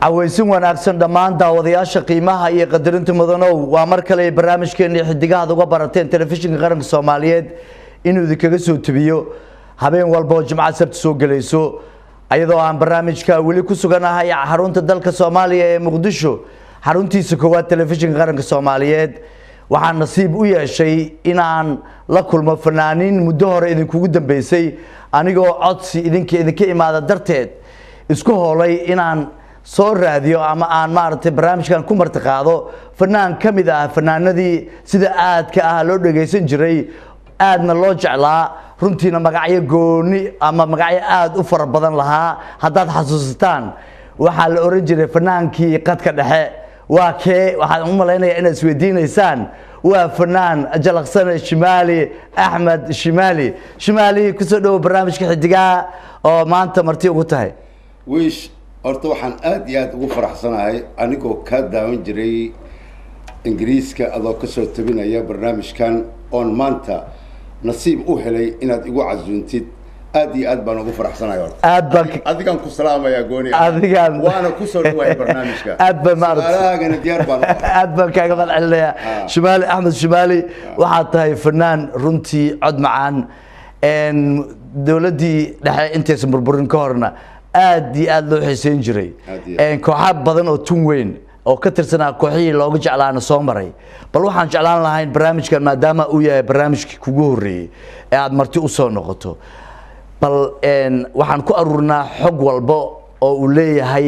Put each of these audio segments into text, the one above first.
عويسين wanaagsan dhamaan daawadayaasha qiimaha iyo qadarinta mudanow waa mar kale barnaamijkeena xidigaha uga barateen telefishinka qaranka Soomaaliyeed inuu idinkaga soo tabiyo habeen walba oo Jimcaha Sabti soo galayso ayadoo aan barnaamijka wali ku suganahay xarunta dalka Soomaaliya ee Muqdisho xaruntiisa koowaad telefishinka qaranka Soomaaliyeed waxaan nasiib u yeeshay inaan la kulmo fanaaniin muddo hore idinkugu dambeysay anigoo codsi idinka imaada darteed isku hoolay inaan soo raadiyo ama aan maartay barnaamijkan ku martiqaado fanaan kamid ah fanaanadii sida aadka ah loo dhageysan jiray aadna loo jeclaa runtiina magacyo gooni ama magacyo aad u fara badan lahaa haddaad xasuusataan waxaa la oran jiray fanaankii qadka dhexe waa kee waxaan u maleynayaa inaad isweydiinaysaan waa fanaan jalaqsan Shimaali Axmed Shimaali kusoo dhaw barnaamijka xidigaha oo maanta marti ugu tahay wiish horta waxaan aad iyo aad ugu faraxsanahay anigoo ka daawan jiray Ingiriiska adoo ka soo tabinaya barnaamijkan oon maanta nasiib u helay inaad igu casuuntid aad iyo aad baan ugu faraxsanahay horta adigan ku salaamaya gooni adigan waana ku soo dhawaay barnaamijka aad baan maaragtay diyaar baan aad baan kaaga madcelinayaa Shimaali Axmed Shimaali waxa tahay fanaan runtii cod macaan dawladii dhexe intaysan burburin ka horna aad iyo aad loo xiiseyn jiray kooxo badan oo tun weyn oo ka tirsanaa kooxihii looga jeclaana soo maray bal waxaan jeclaan lahayn barnaamijkan maadaama uu yahay barnaamijkii kugu horeeyay ee aad marti u soo noqoto bal waxaan ku aruurnaa xog walba oo uu leeyahay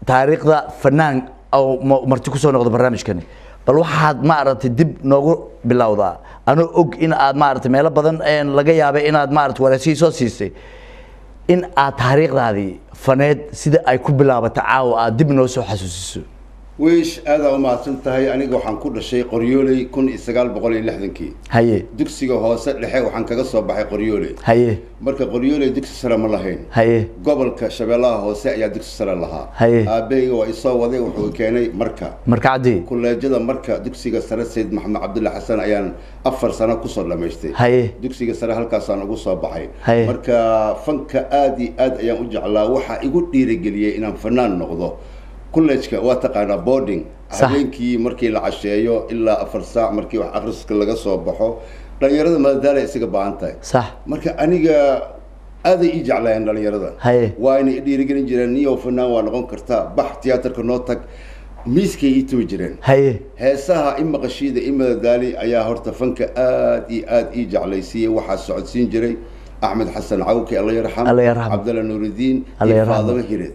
taariikhda fanaan oo marti ku soo noqdo barnaamijkani bal waxaad ma aragtay dib noogu bilowdaa anoo og in aad ma aragtay meelo badan laga yaabay inaad ma aragtay waraysi soo siisay in aad taariikhdaadii faneed sida ay ku bilaabatay caawa aad dib noo soo xasuusiso wiish aad u mahadsan tahay aniga waxaan ku dhashay Qoryooley 1960kii haye dugsiga hoose dhexe waxaan kaga soo baxay Qoryooley haye marka Qoryooley dugsi sare ma lahayn haye gobolka Shabeellaha hoose ayaa dugsi sare lahaa haye aabeyga waa isoo waday wuxuu keenay markacadii kuleejada marka dugsiga sare Said Maxamed Cabdulla Xasan ayaan 4 sano ku soo dhameystay haye dugsiga sare halkaas aan ugu soo baxay marka fanka aad iyo aad ayaan u jeclaa waxa igu dhiirigeliyay inaan fanaan noqdo كلشك واتقنا بوردينج habeenkii markii la casheeyo ilaa 4 saac markii wax akhriska laga soo baxo dhalinyarada madadaala isaga baantahay sax marka aniga aad ay jeclayeen dhalinyarada waana dhiirigelin jireen niyo fanaan waa noqon kartaa bax tiyaatarka noo tag miiskay ii tuwi jireen heesaha ima qashiida ima madadaali ayaa horta fanka aad iyo aad ii jeclaysiiyay waxa socodsiin jiray Axmed Xasan Cawki Allah yarham Abdalla Nuruddin Faadama Hirid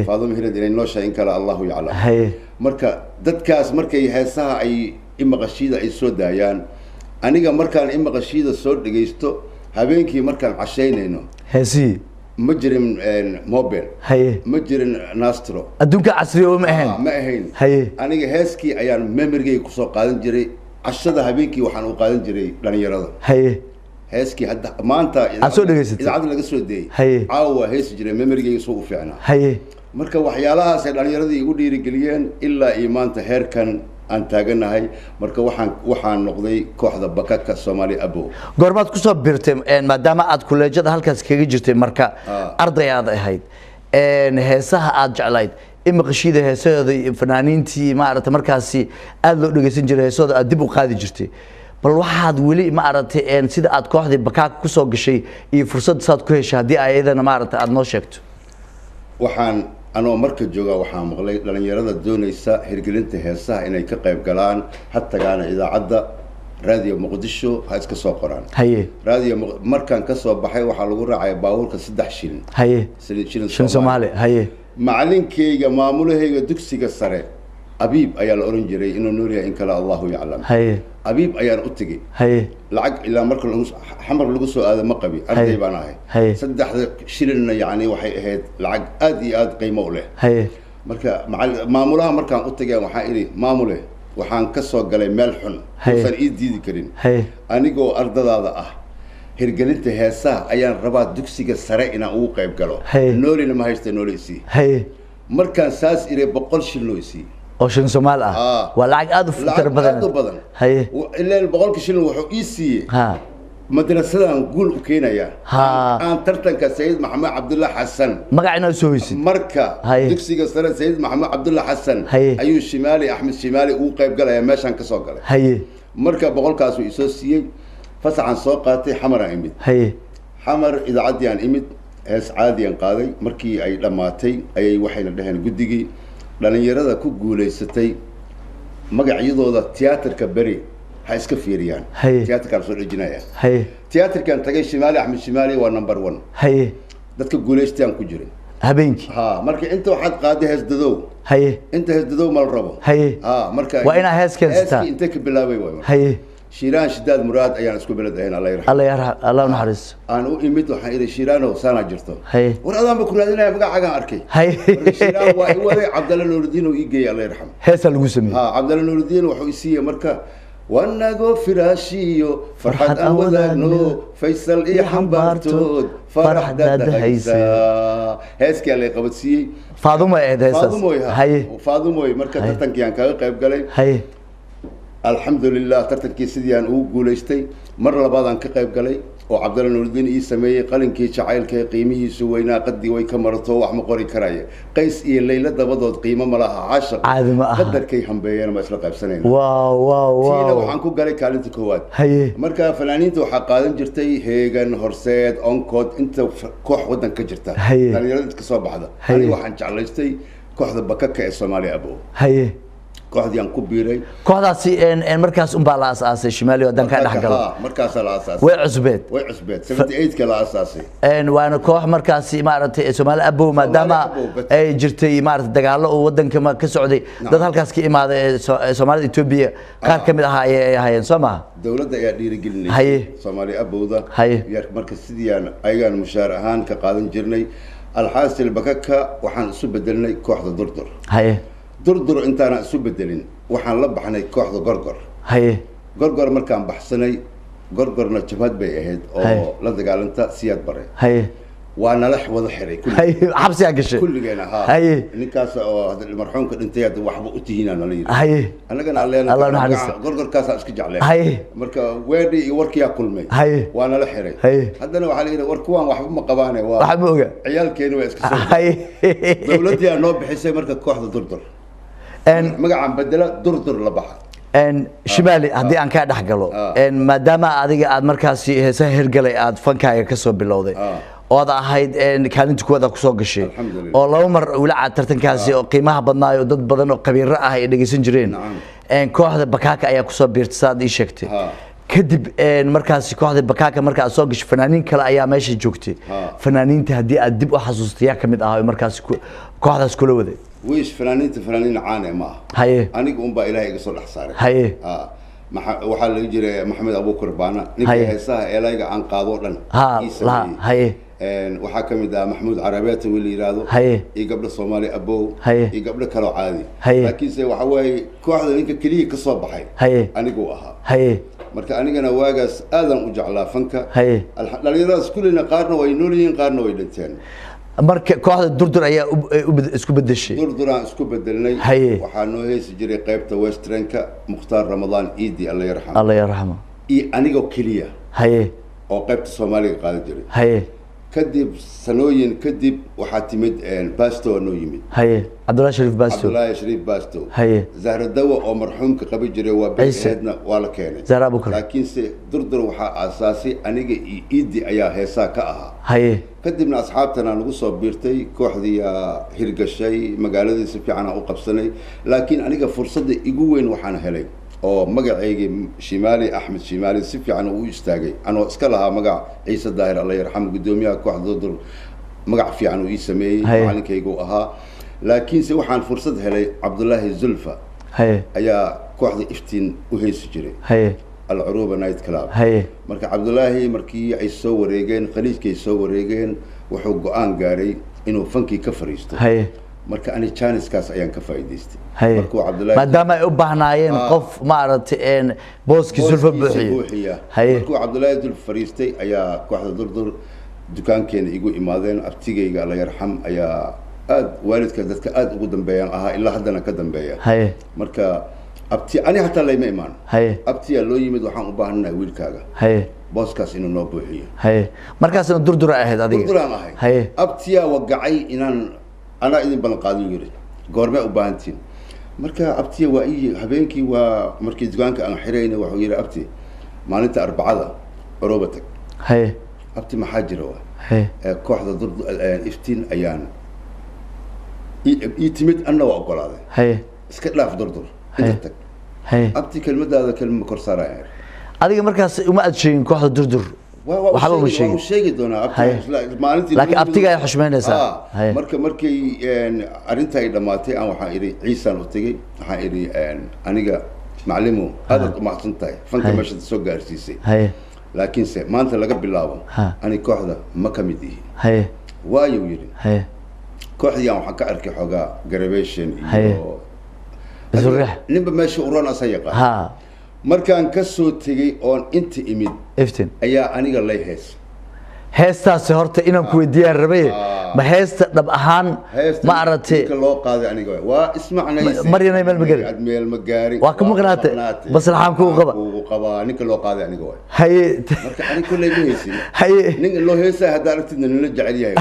فاضل هيرد إن الله شيء كلا الله يعلم. مركا دتكاس مركا يحسها أي إما قشيدة أي سود يعني أنا جا مركا إما قشيدة سود جيستو هبينكي مركا عشين إنه. هسي. مجرم موبيل. مجرم ناسترو. أدوك عصري ومهين. مهين. أنا جا هسكي أيان ممرجي كسو قادن جري عشرة هبينكي وحنو قادن جري لاني يرضى. هسكي هدا ما أنت إذا عاد لقى سودي عاوة هيس جري ممرجي يسوق فينا مركب وحيالها سيد علي رضي يقول لي رجليين إلا إيمان تهير كان أنت جنا هاي مركب وحن نقضي كوحدة بكاك الصومالي أبو قربات كسب برتم إن ما دام أد كل جد هالكاس كي جرت مركب أرض هذا هاي إن هسها أجعليد إما قشيدة هسها فنانين تي ما عرفت مركزي أدلو نجسين جري هسها أدبو قادي جرتي bal waxaad wali ma aragtay sida aad kooxdii bakaak ku soo gashay iyo fursad saad ku heshay hadii ayadana ma aragtay aad noo sheegto waxaan anoo marka jooga waxaan maqlay dhalinyarada doonaysa hirgelinta heesaha inay ka qayb galaan hatta gaana idaacada radio Muqdisho ha iska soo qoraan radio markaan ka soo baxay waxa lagu raacay baabuurka 3 shilin shilin Soomaali macalinkeyga maamulahayga dugsiga sare أبيب أيال أورنجري إنه نوريا إن كلا الله يعلم. أبيب أيال أتجي. لعق إلى مركل حمر لقصو هذا مقبي أرضي بناه. صدق شيلنا يعني وحي هاد لعق أدي قيمة له. مركا مع معمولها مركا أتجي وحائري معموله وحان كسر قلي ملحن. وصار إيد دي كرين. أنا جو أرض هذا هرجلت هسا أيال رباط دكسيك السرائنا أو قيب قالوا. نوري لما هيست نوري سي. مركا ساس إلى بقول شلوسي. أوشن سومال والعق أدو فترة بدن إلا البقول كشيل وحقيسي madrasadan guul u keenaya aan tartanka Sayid Maxamed Cabdulla Xasan magacina soo heysid marka dugsiga sare Sayid Maxamed Cabdulla Xasan ayuu Shimaali Axmed Shimaali uu qayb galaya meeshan ka soo galay haye marka boqolkaas uu soo siiyay fasaxan soo qaatay xamar aan imid haye xamar idaacadiyaan imid hees caadiyan qaaday markii ay dhamaatay ayay waxayna dhaheen guddigii dhalinyarada ku guuleysatay magacyadooda tiyaatarka bari ha iska fiiriyaan tiyaatarka soo dhajinaya tiyaatarkan tagay Shimaali Axmed Shimaali waa number 1 dadka guuleystaan ku jiray habeenkii marka inta waxaad qaaday hees dadow inta hees dadow mal rabo marka waa ina hees keensataa inta ka bilaabay waa شيران شداد مراد أيان اسكو بلد هنا الله يرحمه الله يرحم الله ينحرس أنا إيمت وحيد شيران وسانا جرته وأنا بكون هذين بقى حاجة أركي شيران هو عبد الله نور الدين ويجي الله يرحمه هذا القسم عبد الله نور الدين وحويسية مركا ونجو فراشيو فرحة أولانو فيصل إيه حمبارتود فرح داد هيسا هيس كالي قبتسي فاضمة إيه هيسا فاضمة مركا ترتنكيان كاقيب قالي الحمد لله ترتكي سيديان او غوليستي مر لبادان كقيب غلي او عبد الله نور الدين اي سميه قلنكي جعيلكي قيمهيسو وينا قدي way ka marto wax ma qori karayo qays iyo leeyla dabadood qiimo ma laha caashaq qadarkay hambeeyeen ma isla qaybsaneen tiina waxaan ku galay kaalinta koowaad marka fanaaniinta waxa qaadan jirtay heegan horseed onkod inta koox wadan ka jirta dhalinyarada ka soo baxda ani waxaan jeclaystay kooxda bakaka ee Soomaaliya abo kooxdii aan ku biiray kooxdaasi markaas un baa la asaasay Shimaali wadan ka dhaxgal markaas la asaasay way cusbeed 78 ka la asaasay waana koox markaas maaragtay Soomaali abo maadaama ay jirtay maaragtay dagaalo oo wadanka ma ka socday dad halkaas ka imaaday Soomaalida Itoobiya qaar kamid ah ay hayeen Soomaa dawladda ayaa dhiirigelinay Soomaali abowda yar marka sidii ayaan mushaar ahaan ka qaadan jirnay alxaasil bakaka waxaan isu bedelnay kooxda durdur durdur intaana isu bedelin waxaan la baxnay kooxda gorgor gorgor markaan baxsanay gorgorna jabhad bay ahayd oo la dagaalanta siyad bare وانا لح وضع حري حبسي اقشي كل جينا ها نكاس المرحوم كدنتي هذا وحبه اتهينا نلي انا كان علينا الله ينحرس غرغر كاس اسكج عليه مركا ويدي وركي ياكل مي وانا لحري هذا انا وحالي وركوان وحب ما قبانه وحب اوغا عيال كانوا اسكسو دولتي انو بخيسه مركا كوخده دردر مغعان بدله دردر لبخ شمالي هدي aan ka dhaxgalo maadaama adiga aad markaas heesaha hirgalay aad fankaaga ka soo bilowday oo aad ahayd kaalinta kuwada ku soo gashay oo laba mar ula tartankaasi oo qiimaha badnaayo dad badan oo qabiir ah ay dhageysan jireen kooxda bakaaka ayaa ku soo biirtay saad ii sheegtay kadib markaas kooxda bakaaka marka aad soo gashay fanaaniin kale ayaa meesha joogtay fanaaniinta hadii aad dib u xasuustiyaa kamid ah markaas kooxdaas kula waday ويش فنانين عانى ما أنا قوم بإلهي قصور الحصار وحال يجري محمد أبو كربانة نبي هسه إلهي عن قاضورنا لا وحكم ده محمود عربيات واللي يرادو يقبل الصومالي أبو يقبل كلو عادي لكن سي وحوي كواحد إنك كليه كصوب حي أنا جواها مركا أنا واجس آدم وجعله فنكا الرئيس كلنا قارنا وينولين قارنا ويدتين marka kooxda durdur ayaa isku bedeshay durduraan isku bedelnay waxaan noo heesi jiray qaybta westernka muxtaar ramadaan iidi Allah yarxamo aniga kaliya oo qaybta Soomaaliga qaadan jiray kadib sanooyin kadib waxa timid basto noo yimid Abdullah Sharif Basto Zahra Dawa oo marxuumka qabi jiray waa beedna waa la keenay laakiin se durdur waxa asaasi aniga iidi ayaa heesa ka ahaa kadibna asxaabtana lagu soo biirtay kooxdii hirgashay magaaladii si fiican u qabsanay laakiin aniga fursada igu weyn waxaan helay oo magacayga Shimaali Axmed Shimaali si fiican u istaagay anoo iska lahaa magac Ciise Daahir Allah yarxamo gudoomiyaha kooxda durdur magac fiican uu sameeyay maalinkaygu ahaa laakiin se waxaan fursad helay Abdullaahi Zulfa ayaa kooxda iftiin u heesi jiray العروبة نايت كلاب مركا عبد الله مركي أي سو وريجين خليج كي سو وريجين وحق آن قاري إنه فنكي كفريستو مركا أنا تشانس كاس أيان كفايديستي مركو عبد الله ما دام يبهناين قف معرض إن بوسكي زلفة بوحية مركو عبد الله زلفة فريستي أيا كواحد دردر دكان كان يقول إمادين أبتيجي الله يرحم أيا والد كذا آد قدام بيان إلا حدنا كدام بيان مركا abti ani hataa layma imaan haye abtiya loo yimid waxaan u baahanahay wiilkaaga haye booskaas inuu noo buuxiyo haye markaasna durdura ahayd adiga durduraan ahay haye abtiya wagacay inaan anaa idin ballan qaado yiri goormee u baahantiin marka abtiya waa ii habeenkii waa markii dukaanka aan xirayna wuxuu yiri abti maalinta arbacada Orooba tag haye abti maxaa jira waa haye kooxda iftiin ayaan ii timid anna waa ogolaaday haye iska dhaaf durdur inta tag haye abti kelmadaada kelma kor saaraya adiga markaas uma adsheegin kooxda durdur waxba ma sheegin sheegi doonaa maalintii laakiin abtiga ay xushmeynaysaa markay arinta ay dhamaatay aan waxaan iri ciisan u tagay waxaan iri aniga macallimo aad u mahadsan tahay fanka meesha soo gaarsiisay laakiin se maanta laga bilaabo ani kooxda ma kamid ihi waayo yiri kooxdii aan waxaan ka arkay xogaa garabation iyo ninba meesha u roon asay yaqaan markaan ka soo tagay oon inta imid iftiin ayaa aniga lay heestaasi horta inaan ku weydiiyaan rabay ma heesta dhab ahaan ma aragtay loo qaaday aniga waa ismacnaysa maryanay meel ma gaarin waa ka maqnaatay maslaxaan ku qaba ninka loo qaaday aniga waa haye marka ani kulay ma haysin haye nin loo heesay hadaa aragtidna la jecel yahay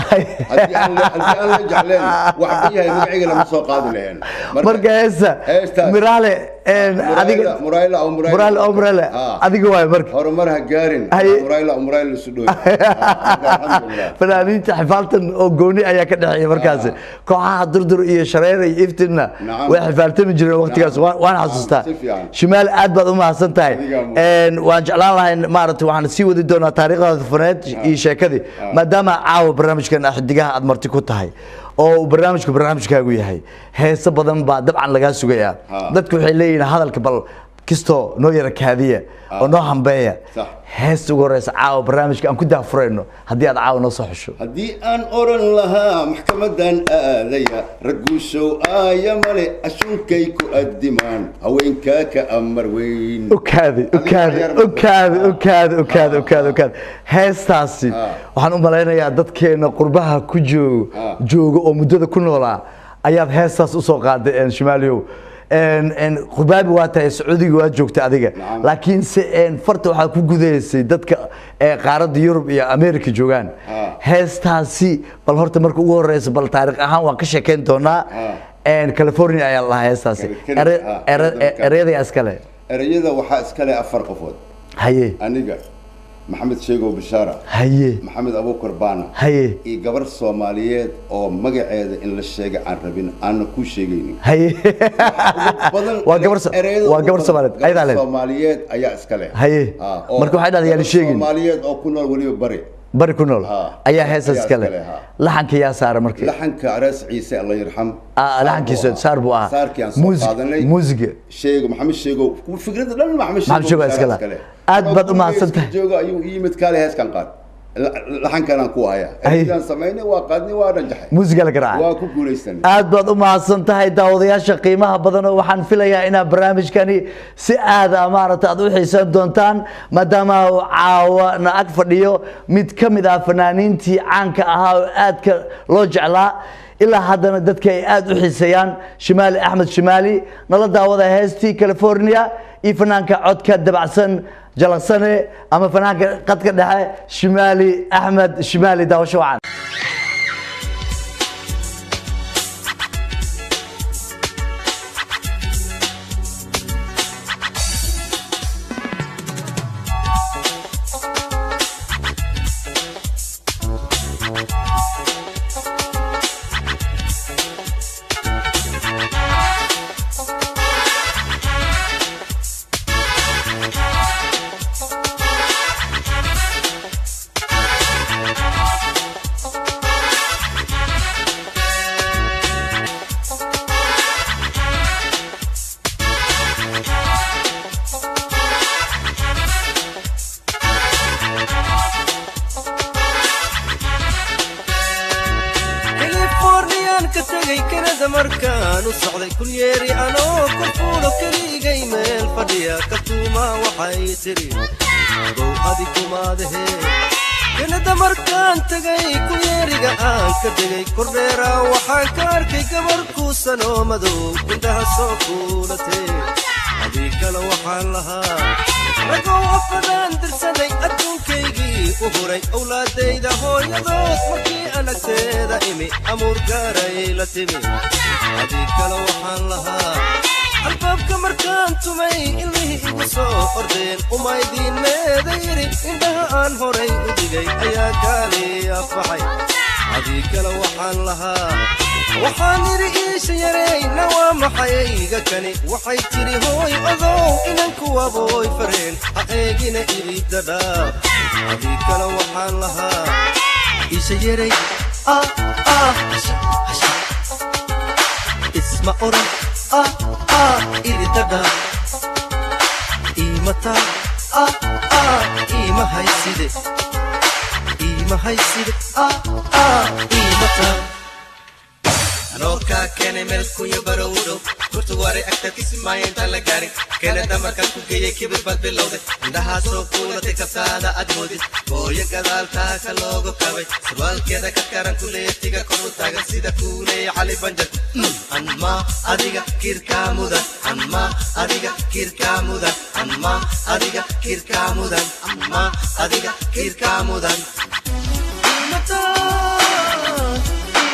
hadii aan la jecleen wax yahay magaciga lama soo qaadi lahayn marka heesta miraale adiga murayle adiga waay marka horumar ha gaarin murayle sudhow fanaaniinta xifaaltan oo gooni ayaa ka dhaxeeya markaas kooxaha durdur iyo shareer iyo iftina way xifaaltami jireen waqtigaas waan xasuustaa shimaal aad baad u mahadsan tahay waan jeclaan lahay maaragtay waxaan sii wadi doonaa taariikhdaada faneed iyo sheekadii maadaama caawa barnaamijkan xidigaha aad marti ku tahay oo barnaamijkaagu yahay heeso badan baa dabcan lagaa sugayaa dadku waxay leeyihiin hadalka bal kastoo noo yara kaadiya oo noo hambeeya heesta ugu horeysa caawa barnaamijka aan ku daafurayno haddii aad caawa noo soo xusho haddii aan oran lahaa maxkamadan aadaya raguushow aaya male ashuunkay ku addimaan haweenkaa ka amar weyn ukaadi heestaasi waxaan u malaynayaa dadkeena qurbaha ku jooga oo muddada ku noolaa ayaad heestaas usoo qaaday shimaaliyow qurbaabi waa tahay sacuudiga waa joogta adiga laakiin se farta waxaa ku gudaysay dadka qaaradda Yurub iyo Ameerika joogaan heestaasi bal horta marka ugu horeysa bal taariikh ahaan waan ka sheekeyn doonaa California ayaa la heestaasi ereyada waxaa iskale 4 qofood haye aniga محمد شيغو بشارة هي محمد أبو كربانة هي قبر الصوماليات أو مجاعد إن الشيء عن ربنا أنا كل شيء هي وقبر الصوماليات أيضا الصوماليات أي أسكالي هي مركو حدا يعني شيء الصوماليات أو كنا ولي بري كنول أي حس أسكالي لحن كيا سار مركي لحن كعرس عيسى الله يرحم لحن كيسود صار بوا صار كيان موسيقى شيغو محمد شيغو فكرة لأن محمد شيغو أسكالي أدبط ما سنت جوجا يمت كالي هاس كان قاد لحن كان كوايا إذا سمعنا وقادني ونجح موسيقى القراءة وكوكوليستني أدبط ما سنت هاي داوديا قيمها بدنا وحن فيليا إنا برامج كاني سعادة أمارة أدو حساب دونتان مدام عاونا أكفر ديو متكمل فنانين تي عنك أها أدك لوجعلا إلا هذا ندتك أدو حسيان شمالي أحمد شمالي نلا داودا هاستي كاليفورنيا إفنانك عدك دبعسن جلسنة أما فنانك قد كده شمالي أحمد شمالي داوشو عن هذيك لو حالها رجوا أفضل درسني أدوكيجي وهري أولادي ده هو يدوس مكي أنا سيدا إمي أمور جاري لتمي هذيك لو حالها الباب كمركان تمي اللي يوصو أردين وما يدين مديري إنها أن هري ودقي أيا قالي أفحي هذيك لو حالها وحاني رئيس يري نوام حييقا كني وحي تري هوي أذو إننكو أبوي فرين حقيقنا إلي دادا هذيك لو حالها إيش يري هشا اسمع أورا إلي دادا إيمتا إيما هاي سيدي إيما هاي سيدي إيمتا Noka kene mel kuya barodo kurtuwari akta kismay talagari kene damarka kugiye kibir bal bilowde indaha soo kuulate kasada admodi boya gadal ta ka logo kawe swal keda ka karan kuletiga koru taga sida kule ali banjat anma adiga kirka mudan anma adiga kirka mudan anma adiga kirka mudan anma adiga kirka mudan mata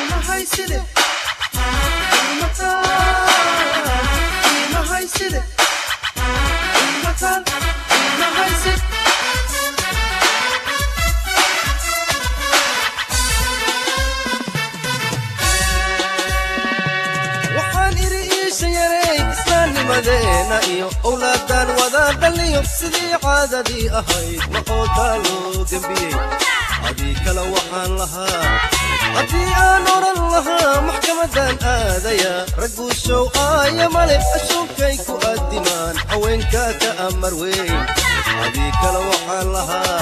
ma hayside waxaan iri iisha yaray islaamnimadeena iyo owlaadan wada dhaliyo sidii caadadii ahayd maqoodaa loo gembiyey adii kale waxaan lahaa haddii aan oran lahaa maxkamadan aadaya ragguu show aaya male ashuunkay ku addimaan haweenkaa ka amar weyn adii kale waxaan lahaa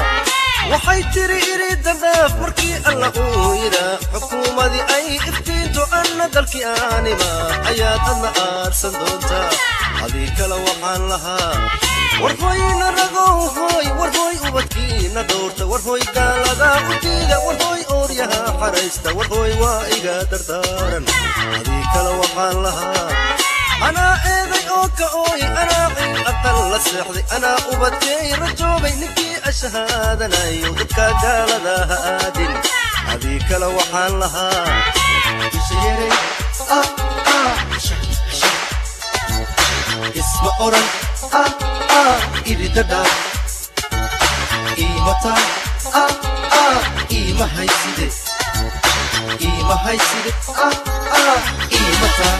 waxay tiri iri dandaaf markii alla uu yidhaa xukuumadii ay iftiinto anna dalkii aanima ayaad adna aadsan doontaa adii kale waxaan lahaa warhooyna ragow hooy warhooy ubadkiina dhowrta warhooy gaaladaa u diida warhooy ooryaha xaraysta warhooy waa iga dardaaran adii kale waxaan lahaa anaa eeday oo ka ooy anaa ciil aqal la seexday anaa ubadkay rajoobay ninkii ashahaadanayo dadka gaalada ha aadin adii kale waxaan lahaa isha yaray isma oran إلي دادا إيمتا إيما هاي سيدي إيما هاي سيدي إيمتا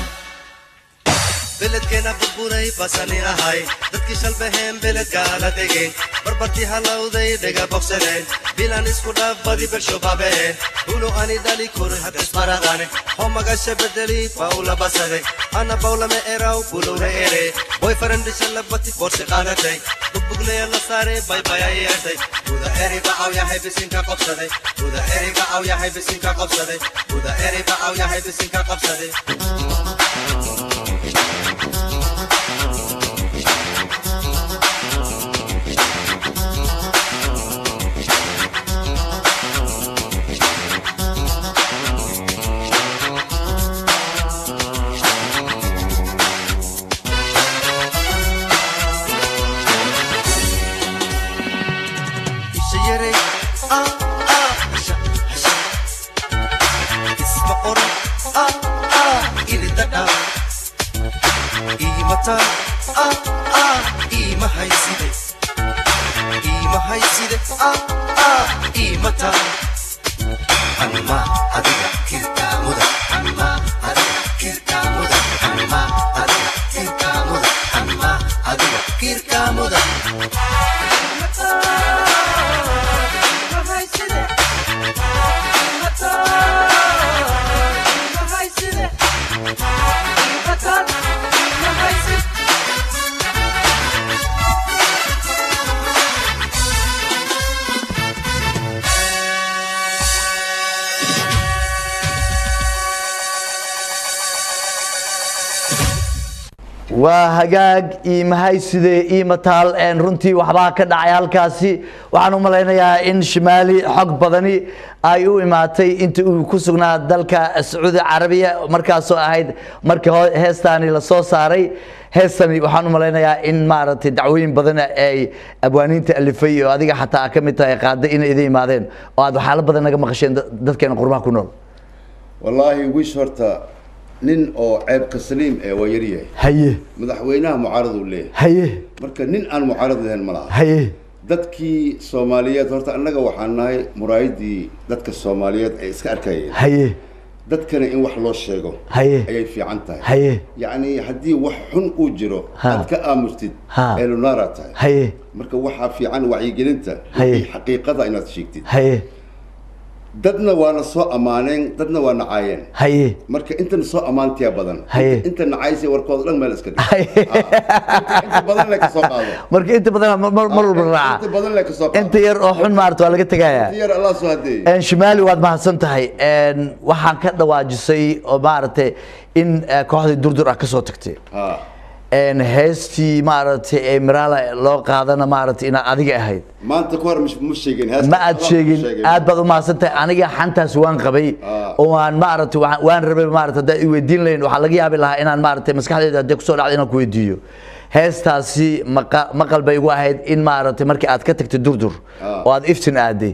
بلد كنا ببوري بساني أهاي دتكي شلبهم بلد قالة ديجين بربطي هلاو دي ديجا بوكسلين بلان اسكو دابدي بالشبابين بولو أني دالي كوري هكس باراداني هم غاشة بدلي باولا بسادي أنا باولا مئراو بولو رئيري بوي فرند شلبتي بورسي قانتي ببقلي يلا ساري باي باي ايرتي بودا إيري باعو يا هاي بسينكا قبصدي بودا إيري باعو يا هاي بسينكا قبصدي بودا إيري باعو يا هاي بسينكا قبصدي وهجاج إيمهاي سيدي إيمتال إن رنتي وحباك دعي هالكاسي وعنو ملاينا يا إن شمالي حق بدني أيو إماتي أنتو كسرنا دلك السعودية العربية مركز هيد مركز هستاني لصو صاري هستاني وحنو ملاينا يا إن مارت دعوين بدنا أي أبوانين تألفية وهذه حتى أكملتها قاعدة إن إذا مادين وهذا حالة بدنا كم خشين دت كان قربان كنول والله وش هرتا نين أو عيب كسليم ويريه هيه مدحويناه معارض وليه هيه مركز نين أنا معارض ذي الملا هيه dadkii Soomaaliyeed horta anaga waxaan nahay muraayidii dadka Soomaaliyeed ay iska arkayeen haye dadkana in wax loo sheego haye ayay fiican tahay haye yani hadii wax xun uu jiro aad ka aamustid ee lunaara tahay haye marka waxa fiican wacyigelinta xaqiiqada inaad sheegtid haye dadna waana soo amaaneen dadna waa nacaayeen haye marka inta soo amaantiya badan inta nacaysay warkood dhan meel iska dhig inta badan la ka soo qaado marka inta badan mar walba raaca inta badan la ka soo qaado inta yar oo xun maarto waa laga tagayaa inta yar Allah soo hadeey shimaali waad mahadsan tahay waxaan ka dhawaajisay oo maartay in kooxdii durdur ah ka soo tagtay heestii maaragtay ee miraala loo qaadana maaragtay ina adiga ahayd maanta ku hor ma sheegin heesta ma aad sheegin aad baad u mahadsantahay aniga xantaas waan qabay oo waan maaragtay waan rabay maaragtay dad i weydiin lahayn waxa laga yaabi lahaa inaan maaragtay maskaxdayda hadii ku soo dhacdo inaan ku weydiiyo heestaasi maqal bay igu ahayd in maaragtay markii aad ka tagtay durdur oo aad iftin aaday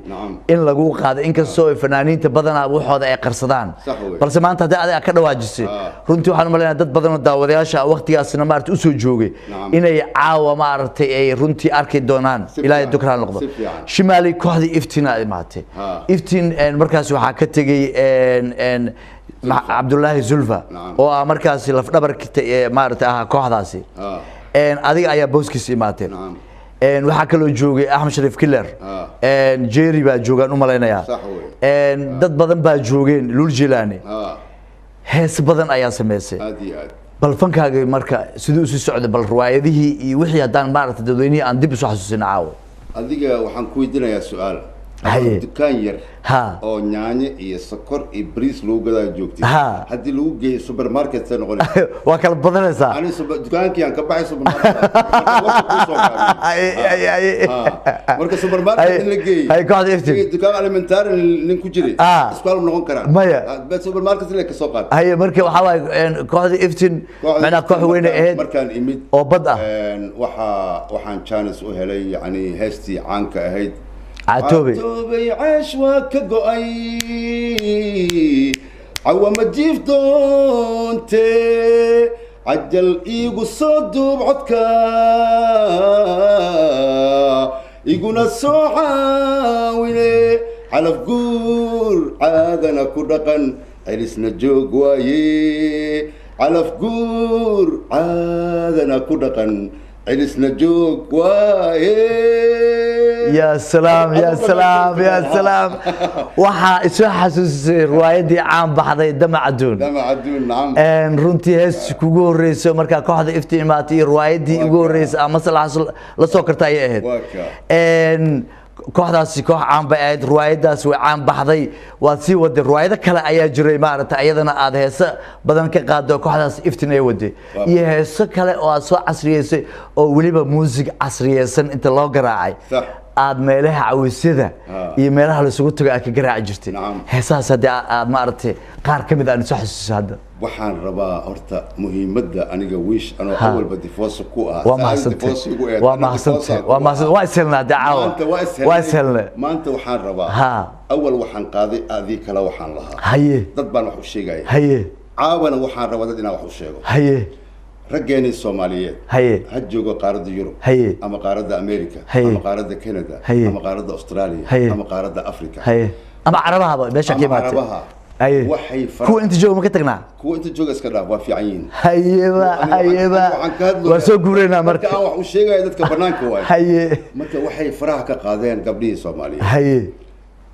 in lagu qaado inkastoo fanaaniinta badanaa waxooda ay qarsadaan balse maanta hadii adiga ka dhawaajisay runtii waxaan u maleynayaa dad badan oo daawadayaasha waqtigaasna maaragtay u soo joogay inay caawa maaragtay ay runtii arki doonaan ilaahay dukraan noqdo shimaali kooxdii iftin aad imaatay iftin markaas waxaa ka tegay Abdullahi Zulfa oo markaas laf dhabarkita maaragtay kooxdaasi adiga ayaa booskiisa imaateen waxaa kaloo joogay Axmed Shariif Killer Jerry baa joogan u maleynayaa dad badan baa joogeen Lul Jilani hees badan ayaa sameysay bal fankaaga marka sidoo u socday bal riwaayadihii iyo wixii hadaan maaragtay dadweynaha aan dib u soo xasuusin caawo adiga waxaan ku weydiinayaa su'aal dukaan yar oo nyaanye iyo sokor iyo bariis lagu gadaa joogtay haddii lagu geeyo supermarket say noqonaysaa waa kala badanaysaa ani dukaankii aan ka baxay supermarket marka supermarket in la geeyo ay kooxda iftin dukaan alimentary nin ku jiray isbitaal noqon karaa maya supermarket la ka soo qaad haye marka waxa waay kooxda iftin macna koox weyn ahayd markaan imid oo bad ah waxaan chance u helay yani heestii caanka ahayd عتوبي عاش وكقعي عوا مجيف دونتي عجل إيقو صدو بعدكا إيقونا السوحاويني على فقور عادنا كردقا عرسنا جوق وايي على فقور عادنا كردقا عرسنا جوق وايي يا سلام يا سلام يا سلام وحا اسو حسوسي روايدي عام بحضي دمع عدون دمع عدون نعم ان رنتي هس كوغو هريسو marka kooxda iftiimaatay riwaayadii ugu horeysay ama salaas la soo kartay ahayd kooxdaasi koox caan bay ahayd riwaayadaas way caan baxday waa si wada riwaayado kale ayaa jiray maaragtay ayadana aad heesa badan ka qaado kooxdaas iftiin ay waday iyo heeso kale oo aad soo casriyeysay oo waliba muusig casriyeysan inta loo garaacay aad meelaha cawisyada iyo meelaha la isugu tago aad ka garaaci jirtay heesaas hadii aad maaragtay qaar kamid ah soo xasuusid hadda waxaan rabaa horta muhiimadda aniga wiish anoo awalba difoos ku ah waa mahadsantahay waa iselna dacaawa waa iselna maanta waxaan rabaa awal waxaan qaaday adii kala waxaan lahaa haye dad baan wax u sheegay haye caawana waxaan rabaa dad inaan wax u sheego haye raggeeni Soomaaliyeed haye ha joogo qaaradda Yurub haye ama qaaradda America ama qaaradda Canada ama qaaradda Australia ama qaaradda Africa haye ama Carabaha meesha ka imaatay haye waxay kuwa inta jooga ma ka tagnaa kuwa inta jooga iska dhaaf waa fiican yihiin hayeba waa soo guureynaa marka aan wax u sheegay dadka banaanka waay haye marka waxay faraha ka qaadeen gabdhihii Soomaaliyeed haye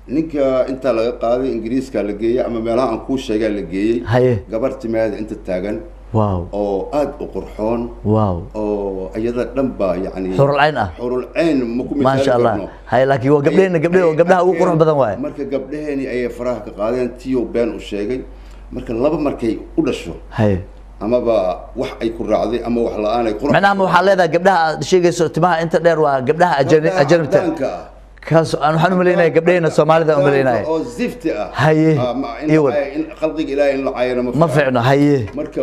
ninka inta laga qaaday Ingiriiska la geeyay ama meelaha aan ku sheegay la geeyay haye gabartimaada inta taagan واو او اد قرحون واو او ايضا دنبا يعني حور العين حور العين ما شاء الله هاي لكن هو قبلها ugu qurux badan waay marka gabdhaheeni ay faraha ka qaadeen tiyo been u sheegay marka laba markay u dhasho hay amaba wax ay ku raacday ama wax la'aan ay qurux macnaha waxa leedahay gabdhaha sheegayso timaha inta dheer waa gabdhaha ajanibta kaas aan waxaan u maleynaa gabdheena Soomaalida u maleynaa oo zifti ah haye in qalbiga Ilaahay in la caayana ma fiicno haye marka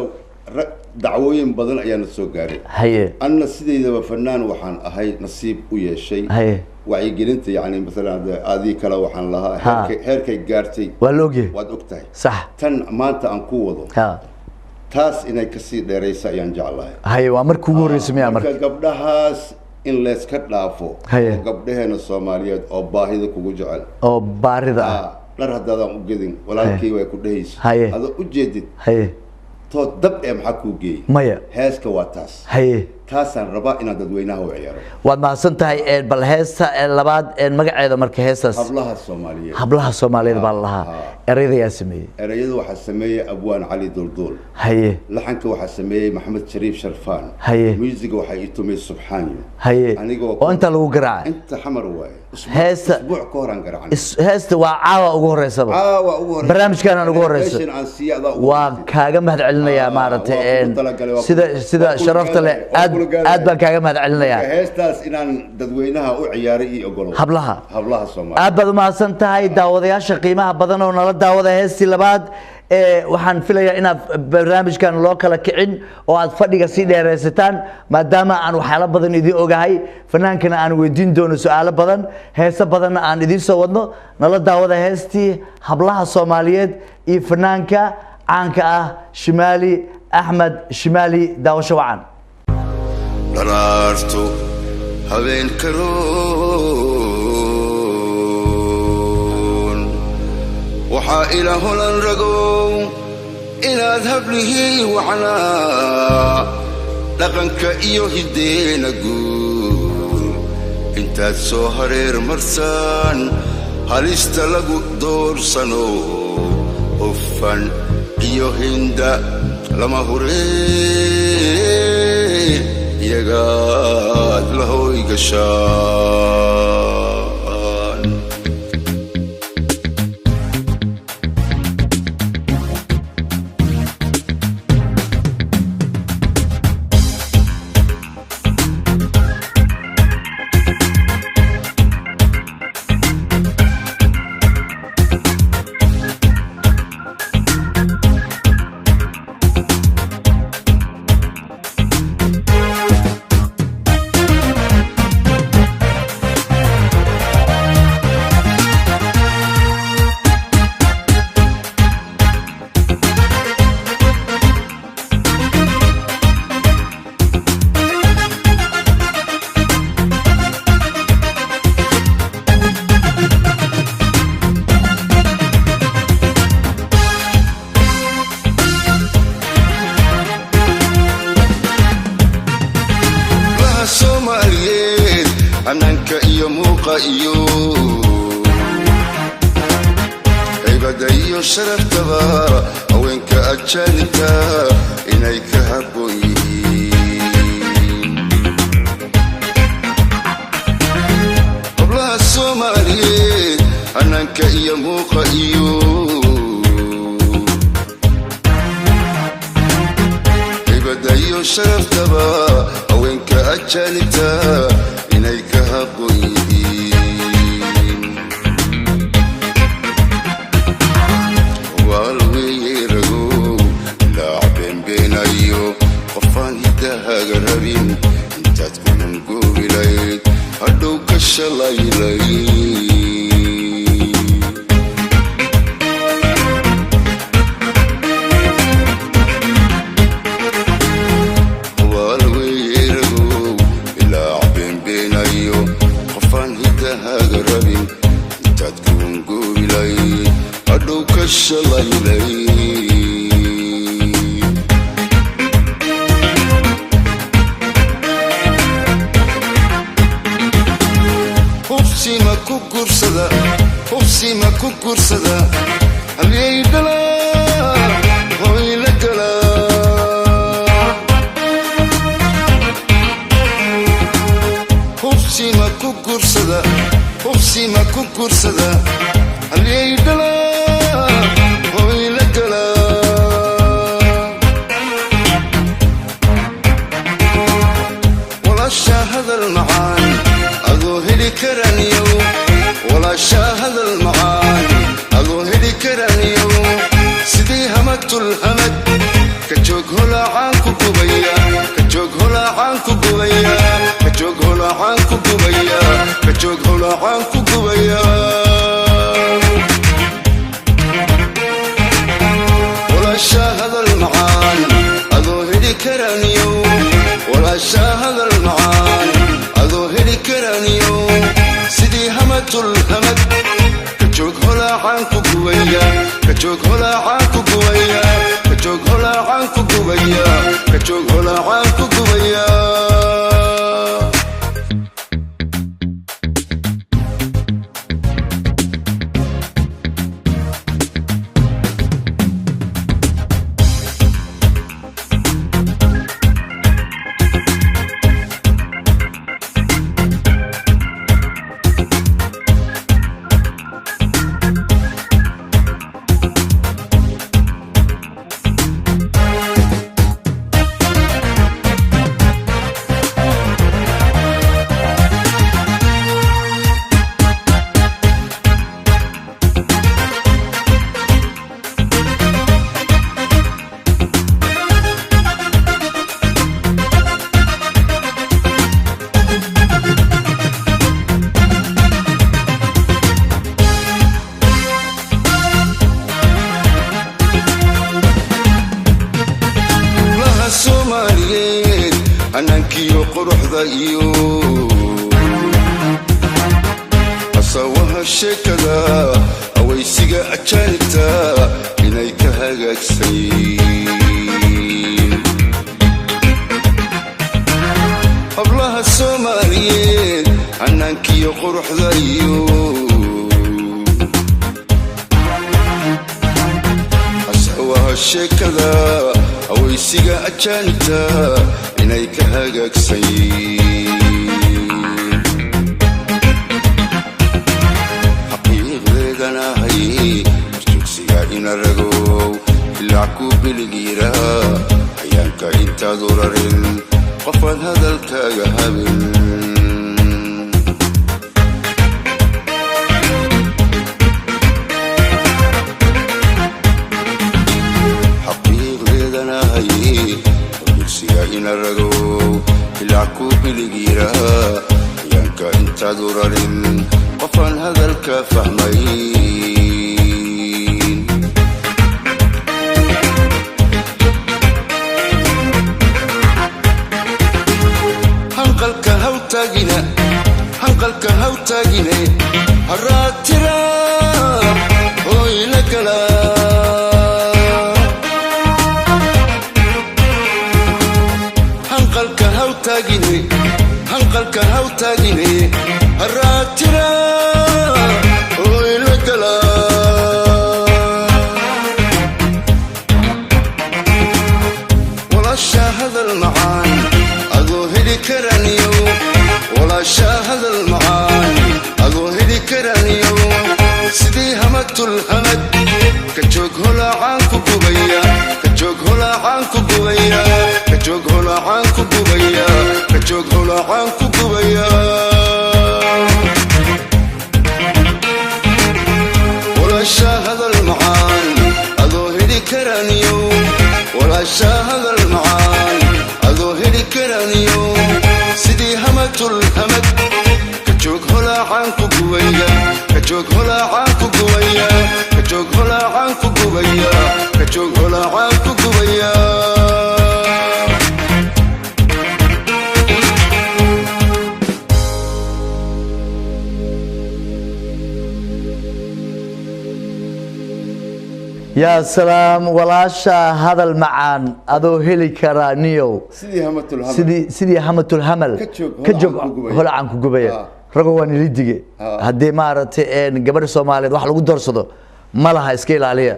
dacwooyin badan ayaan soo gaaray haye anna sideedaba fanaan waxaan ahay nasiib u yeeshay haye wacyigelinta yani midalan aadii kala waxaan lahaa heerkay gaartay waa looge waad ogtahay sax tan maanta aan ku wado taas inay ka sii dheeraysa ayaan jeclahay haye waa markii ugu horeysay miyaa marka gabdhahaas in la iska dhaafo gabdhaheena Soomaaliyeed oo baahida kugu jecel oo baarida dhar hadaan u gedin walaalkay way ku dhahayso hada u jeedid haye to dab ee maxaa ku geey maya heeska waa taas haye taasaan rabaa inaan dadweynaha u ciyaaro waad mahadsan tahay bal heesta labaad magaceeda marka heestaas hablaha Soomaaliyeed baa lahaa erayada yaa sameeyay erayada waxa sameeyay Abwaan Cali Duldul haye laxanka waxa sameeyay Maxamed Shariif Sharfaan haye music waxa ii tumay Subxaan haye oo inta lagu garaacay inta xamar waay heesta isbuuc ka horan garaacay heesta waa caawa ugu horeysaba barnaamijkan ugu horeyso waa kaaga mahad celinayaa maaragtay sida sharafta leh aad baan kaaga mahad celinayaa heestaas inaan dadweynaha u ciyaaray iyo ogolo hablaha Soomaaliyeed aad baad u mahadsan tahay daawadayaasha qiimaha badan oo nala daawada heestii labaad waxaan filayaa inaad barnaamijkan loo kala kicin oo aad fadhiga si dheereysataan maadaama aan waxyaalo badan idin ogahay fanaankana aan weydiin doono su'aalo badan heeso badan aan idin soo wadno nala daawada heestii hablaha Soomaaliyeed iyo fanaanka caanka ah Shimaali Axmed Shimaali daawasho wacan daraarto habeen karoon waxaa ila holan ragow inaad hablihii wacnaa dhaqanka iyo hideena guur intaad soo hareer marsaan halista lagu doorsano hufan iyo hinda lama huree yagaad la hoy gashaan ananka iyo muuqa iyo haybada iyo sharaftaba haweenka ajaanibta inay ka habboon yihiin hablaha Soomaaliyeed ananka iyo muuqa iyo haybada iyo sharaftaba haweenka ajaanibta inay ka habboon yihiin waalweeragow laacbeenbeenayo qofaan hidahaaga rabin intaad kunan goobilayd hadhow ka shalaylay hubsi ma ku gursada halyay dhalaa hoy la galaa hubsi ma ku gursada halyay dhalaa hoy la galaa الشاهد المعاني أظهر كرنيو ولا الشاهد المعاني أظهر كرنيو سيدي همت الهمد كجوك هلا عنكو قبيا كجوك هلا عنكو قبيا كجوك هلا عنكو قبيا كجوك هلا عنكو قبيا ولا الشاهد المعاني أظهر كرنيو ولا الشاهد المعاني أظهر كرنيو سيدي همت الهمد كجوك هلا عنكو قبيا كجوك هلا عنكو قبيا كجوك هلا عنكو قبيا كجوك هلا عنكو قبيا أنكيو قروح ذايو أصوها الشكلا أويسيقى أجانتا إنيك هاقاك سين أبلاها السوماليين أنكيو قروح ذايو أصوها الشكلا أويسيقى أجانتا إنيك هاقاك سين حقيق ليدنا هاي مستوكسيقى إنا رقو العكو بالغيرة حيانك إنتا دورارين قفل هذا الكاقا هابين حقيق ليدنا هاي إنا رقو العكو بالغيرة يانك انت دورارين قفل هذا الكفهمين هنقلك هوتاقنا هنقلك هوتاقنا هراترا هوي لكلا هنقلك هوتاقني الراترا ويلقلا ولا الشاهد المعاني أظهر كرنيو ولا الشاهد المعاني أظهر كرنيو سيدي همت الهمد كجوك هلا عنكو قبيا كجوك هلا عنكو قبيا كجوك هلا عنكو قبيا كجوك هلا عنكو قبيا ولا الشاهد المعاني أظهر كرنيو ولا الشاهد المعاني أظهر كرنيو سيدي همت الهمد كجوك هلا عنكو قبيا كجوك هلا عنكو قبيا كجوك هلا عنكو قبيا كجوك هلا عنكو قبيا يا سلام ولاشا هذا المعان أدو هلي كرانيو سيدي همة الهمل كجوك هلا عنكو قبيا رقواني ليديجي هدي مارتي إن قبل الصومالي واحد لو قدر صدق ما لها إسكيل عليها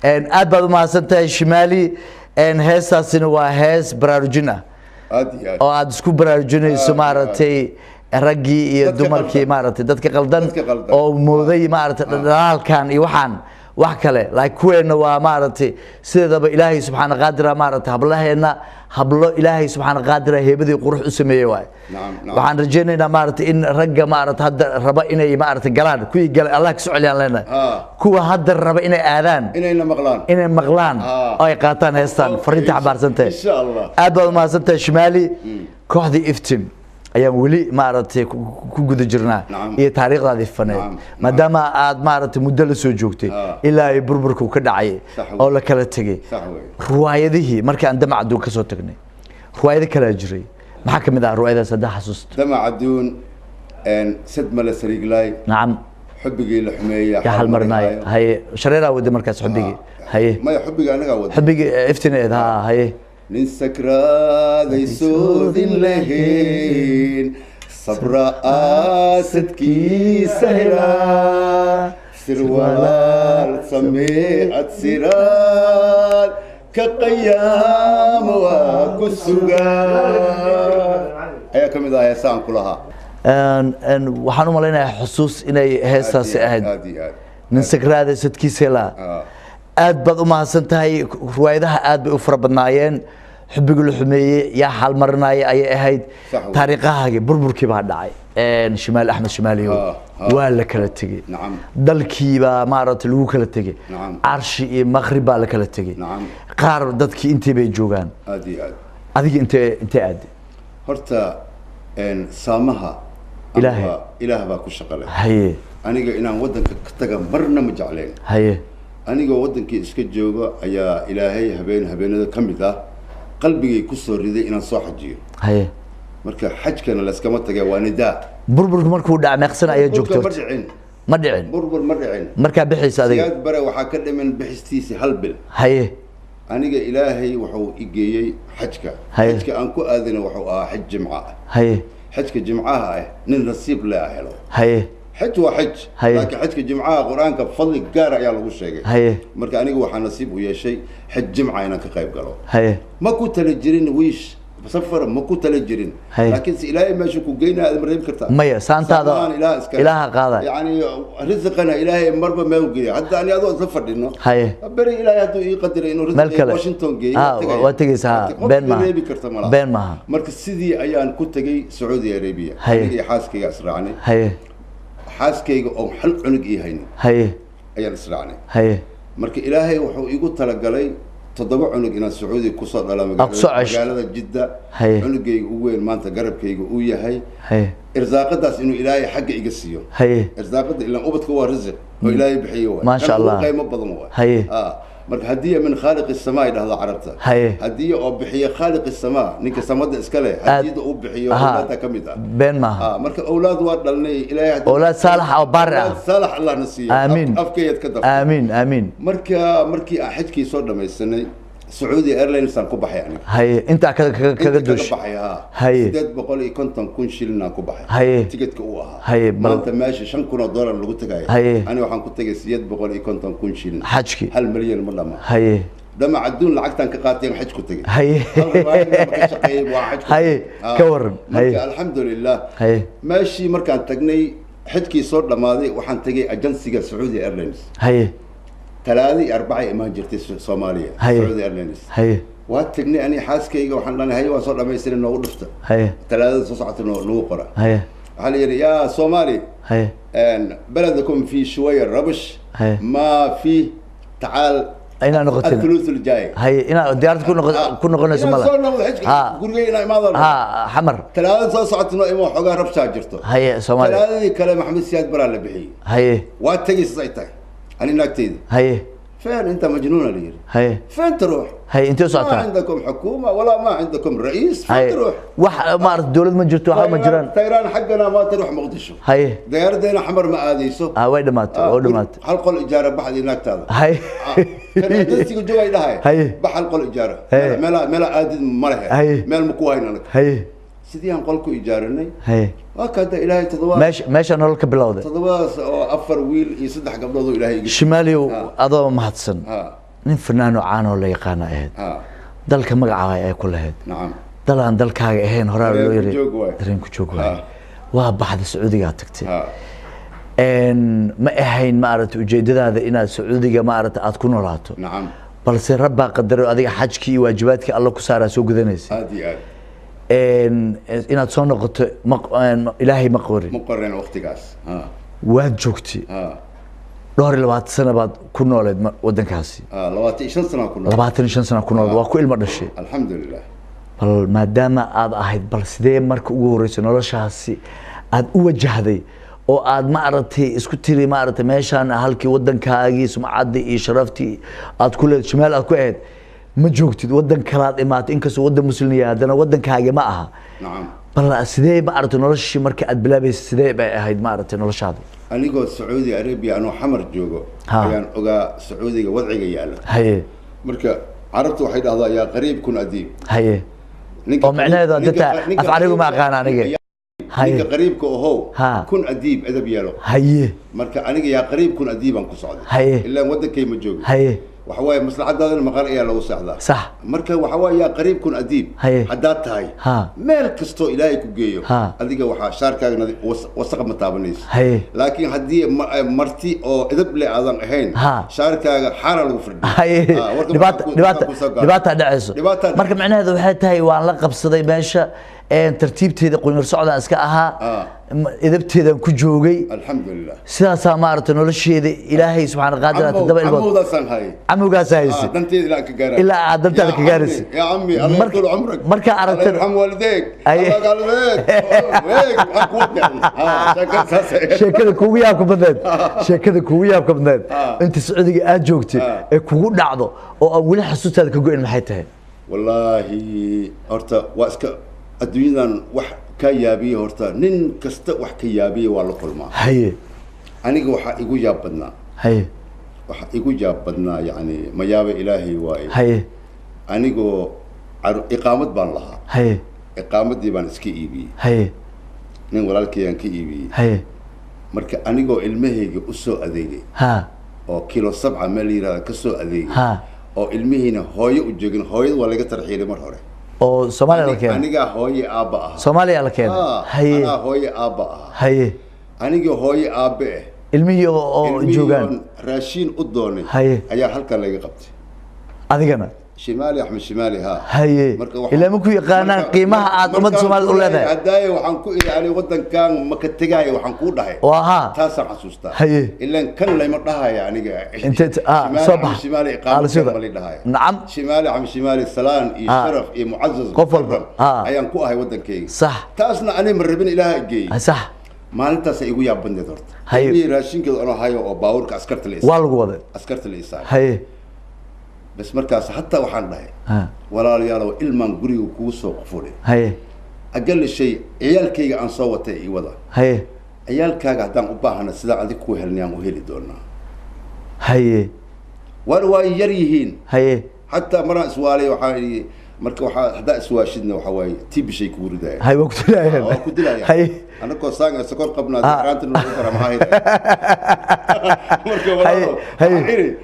إن أدبا ما سنتها الشمالي إن هسا سنوا هس براروجينا أو أدسكو براروجينا سمارتي رجي يدمر كي مارتي دتك قلدن أو موذي مارتي دلال كان يوحان wax kale like kuweena waa maaragtay sidaba ilaahay subxaana qaadira maaragtay hablaheena hablo ilaahay subxaana qaadira heebadii qurux u sameeyay waay waxaan rajaynaynaa maaragtay in ragga maaragtay hadda raba inay maaragtay galaan kuwii galay Allah ka soo celiyaan leena kuwa hadda raba inay aadaan inay maqlaan oo ay qaataan heestan fariinta xabaarsantahay insha Allah aad baad mahadsantahay Shimaali kooxdii iftiin ayaan weli maaragtay ku guda jirnaa iyo taariikhdaadii faneed maadaama aad maaragtay muddo la soo joogtay ilaa ay burburku ka dhacay oo la kala tagay ruwaayadihii markii aan damac aduun ka soo tagnay ruwaayado kala jiray maxaa kamid ah ruwaayadaas hadda xasuusta damac aduun sad mala sariiglay nacam xubigii la xumeeyay ya hal marnaay haye shareeraa wada markaas xubigii haye ma xubiga anaga wada xubigii iftineed ha haye nin sakraaday soodin lahayn sabra aasadkiisa helaa sirwalaal sameecad siraal ka qayaama waa ku sugaan ayaa ka mid ah heesaan ku lahaa waxaan u malaynayaa xusuus inay heestaasi ahayd nin sakraaday sadkiisa helaa aad baad u mahadsan tahay ruwaayadaha aad bay u fara badnaayeen xubbiga la xumeeyey yaa xal marinaya ayay ahayd taariikhahaagi burburkii baa dhacay Shimaal Axmed Shimaaliyo waa la kala tegay dalkii baa maaragtay lagu kala tegay Carshi iyo Maghrib baa la kala tegay qaar dadkii intii bay joogaan adiga intee aad horta saamaha ilaah baa ku shaqalay haye aniga inaan wadanka ka taga marna ma jecleen haye aniga wadankii iska jooga ayaa ilaahay habeenada ka mid ah qalbigay ku soo riday inaan soo xajiyo haye marka xajkana la iskama tagay waa nidaa burburku markuu dhac meeqsan ayaa joogto ma dhicin burbur ma dhicin marka bixisa adiga siyaad bare waxa ka dhiman bixistiisi hal bil haye aniga ilaahay wuxuu igeeyay xajka aan ku aadina wuxuu ahaa xaj jimca haye xajka jimcaha ah nin nasiib leh helo haye حج وحج لكن حج جمعة قرآن كفضل قارع يا لغو شيء مركا أنا جوا حنصيب ويا شيء حج جمعة أنا كقيب قالوا ما كنت للجرين ويش بسفر ما كنت للجرين لكن إلهي ما شكو جينا هذا مريم كرتا مية سانتا هذا إله قاضي يعني رزقنا إلهي مربى ما يوجي حتى أنا هذا سفر إنه بري إلهي هذا يقدر إنه رزق واشنطن جي واتجيس بين ما مركز سيدي أيام كنت جي سعودي أرابيا أنا حاسك يا أسرعني حاسكيga oo xal cunug ii hayni ayaan israacnay marka ilaahay wuxuu igu tala galay 7 cunug inaan Sacuudi ku soo dhalaa magaalada Jidda cunugayga ugu weyn maanta garabkayga uu yahay irsaaqadaas inuu ilaahay xagga iga siiyo irsaaqada ilaa ubadku waa rizq oo ilaahay bixiyo ma sha Allah qaymo badan waa marka hadii min khaliq as-samaa idhahdo carabta hadii oo bixiyo khaliq as-samaa ninka samada iska leh hadii uu bixiyo awlaadda kamid ah been ma marka awlaad waa dhalnay ilaahay awlaad salax oo barra salax Allah nasiyo afkeeyad ka dab amiin markii aan xajkii soo dhamaysanay Saudi Airlines aan ku baxay aniga inta kaga doosh $850 kun shilin aan ku baxay tigidhka uu ahaa maanta meesha $5,000 lagu tagay aniga waxaan ku tagay $850 kun shilin xajki 1 milyan ma dhama damac aduun lacagtan ka qaatay xaj ku tagay ka waran alxamdulillah meeshii markaan tagnay xajkii soo dhamaaday waxaan tagay agensiga Saudi Airlines ثلاثة 4 إيمان جرتي سوماليا سعودي إيرلاينز واتقني أنا حاسكيجا وحنا لنا هي وصل لما يصير إنه ولفته 3 صعدت إنه نوقرة على يا سومالي إن بلدكم في شوية ربش ما في تعال أين نقطة الفلوس الجاي أنا ديارت كنا قلنا سملا قولي ما ضل حمر 3 صعدت إنه إيمان حجار ربش جرته سومالي 3 كلام محمد سياد برا اللي بحي واتقي صيتك أنا نكتيد فين أنت مجنون لي فين تروح أنت وصلت ما عندكم حكومة ولا ما عندكم رئيس فين تروح ما أعرف الدولة ما جرت واحد مجران طيران حقنا ما تروح مقدشو ديار دينا حمر ما آديسو وين مات حلقوا الإجارة بحد هناك هذا كان دستي جوا إلى هاي بحلقوا الإجارة ملا آدي مرة مال مكوهين أنا سيدي هنقولكوا إيجارني وكذا إلهي تضواس ماشي أنا لك بلاودة تضواس أفر ويل يصدح قبضه إلهي شمالي وأضاء محدثن نين فنان وعانو اللي يقانا إهد دالك مقعوا إيه كل هاد نعم دالان دالك هاي إهين هرار لو يري درين كجوغ واي وابحد السعودية تكتي ما أهين ما أردت وجدد هذا إن السعودية ما أردت أتكون راتو نعم بس رب قدر أذيك حجك واجباتك الله كسارة سوق ذنيس هذه إن تصنع قط إلهي مقرن وقتك واجوكتي دور لبعض سنة بعد كنا ولد ودن كاسي لبعض 20 سنة كنا لبعض 20 سنة كنا ولد وكل مرة شيء الحمد لله بل ما دام هذا أحد بل سدي مرك وورث نلا شخصي هذا وجه ذي أو هذا ما أردتي إسكتيري ما أردت ماشان هالك ودن كاجي سمع عدي شرفتي هذا كل شمال هذا كويت مجوكتي ودن كلاد إمات إنك سو ودن مسلمية هذا ودن كاجي معها نعم بل سدي ما أردت نلا شيء مرك أدبلابي سدي بهيد ما أردت نلا شهادة أنيقو السعودي عربي أنا حمر جوجو يعني أوجا سعودي وضعي ياله هي مركا عرفت واحد هذا يا قريب كن أديب هي ومعناه إذا أنت أفعله ما كان أنا هاي قريب كهو كن أديب أدب ياله هي مركا أنا يا قريب كن أديب أنكو سعودي هي إلا ودك كي مجوج هي وحواي مصلحة هذا المقال إياه لو سعدا صح مركا وحواي يا قريب كن أديب حدات هاي مال كستو إلهي كوجيو هذيك وحا شاركا وثق متابنيس لكن هدي مرتي أو إذب لي أذن هين شاركا حارة الوفرد دبات دعسو مركا معناه هذا وحيت هاي وعن لقب صدي باشا ترتيبتي قلنا سعودة أسكاها إذا بتهذا كجوجي الحمد لله سياسة مارتن ولا شيء إلهي سبحانه قادر تدبر الوضع عمو دسان هاي عمو قاسايس دمتي لا كجارس إلا دمتي لك جارس يا عمي الله يطول عمرك مركا عرفت الله يرحم والديك الله قال لك هيك أقوى شكلك كوياكم بدنت شكلك كوياكم بدنت أنت سعودي أجوكتي كوجود نعضو أو ولا حسيت هذا كوجود محيته والله أرتا واسك الدنيا وح كيابي هرتا نين كست وح كيابي ولا كل ما هي أنا جو يقول جاب بدنا هي يقول جاب بدنا يعني ما جاب إلهي واي هي أنا جو إقامة بان لها هي إقامة دي بان سكي إيبي هي نين ولا الكيان كي إيبي هي مركا أنا جو المهي أسو أذيجي أو كيلو 7 مليار كسو أذيجي أو المهينا هاي وجوجن هاي ولا كترحيل مرة أو سومالي لكين أنا هاي أبا سومالي لكين هي أنا هاي أبا هي أنا هاي أبا المي أو جوجان راشين قدوني هي أيها حلقة اللي قبتي أذيكنا شمالي أحمد شمالي هي إلا ممكن يقانا قيمها عاد أمد سومال أولا ذا هداي وحنكو يعني ودن كان مكتجاي وحنكو ده وها تاسع حسوستا هي إلا كان لا يمرها يعني أنت صباح شمالي قام نعم شمالي عم شمالي السلام يشرف معزز قفل أيان كو هاي ودن كي صح تاسنا أنا مربين إلى جي صح ما أنت سيقول يا بندي دورت هي راشين كده أنا هاي أو باورك عسكرت الإسلام والقوة عسكرت الإسلام هي بس مركز حتى وحنا ده ولا رياله إلمان قري وكوسو قفولي هي أقل شيء عيال كي عن صوته يوضع هي عيال كاجا دام أباهنا سدا عندك كوهلنيان وهيلي دورنا هي وروا يريهين هي حتى مرة سوالي وحالي مركو حدا سواشدنا وحواي تيب شيء كوري ده هاي وقت لا وقت لا هي أنا كوسان سكر قبنا ذكرت إنه ترى معاي مركو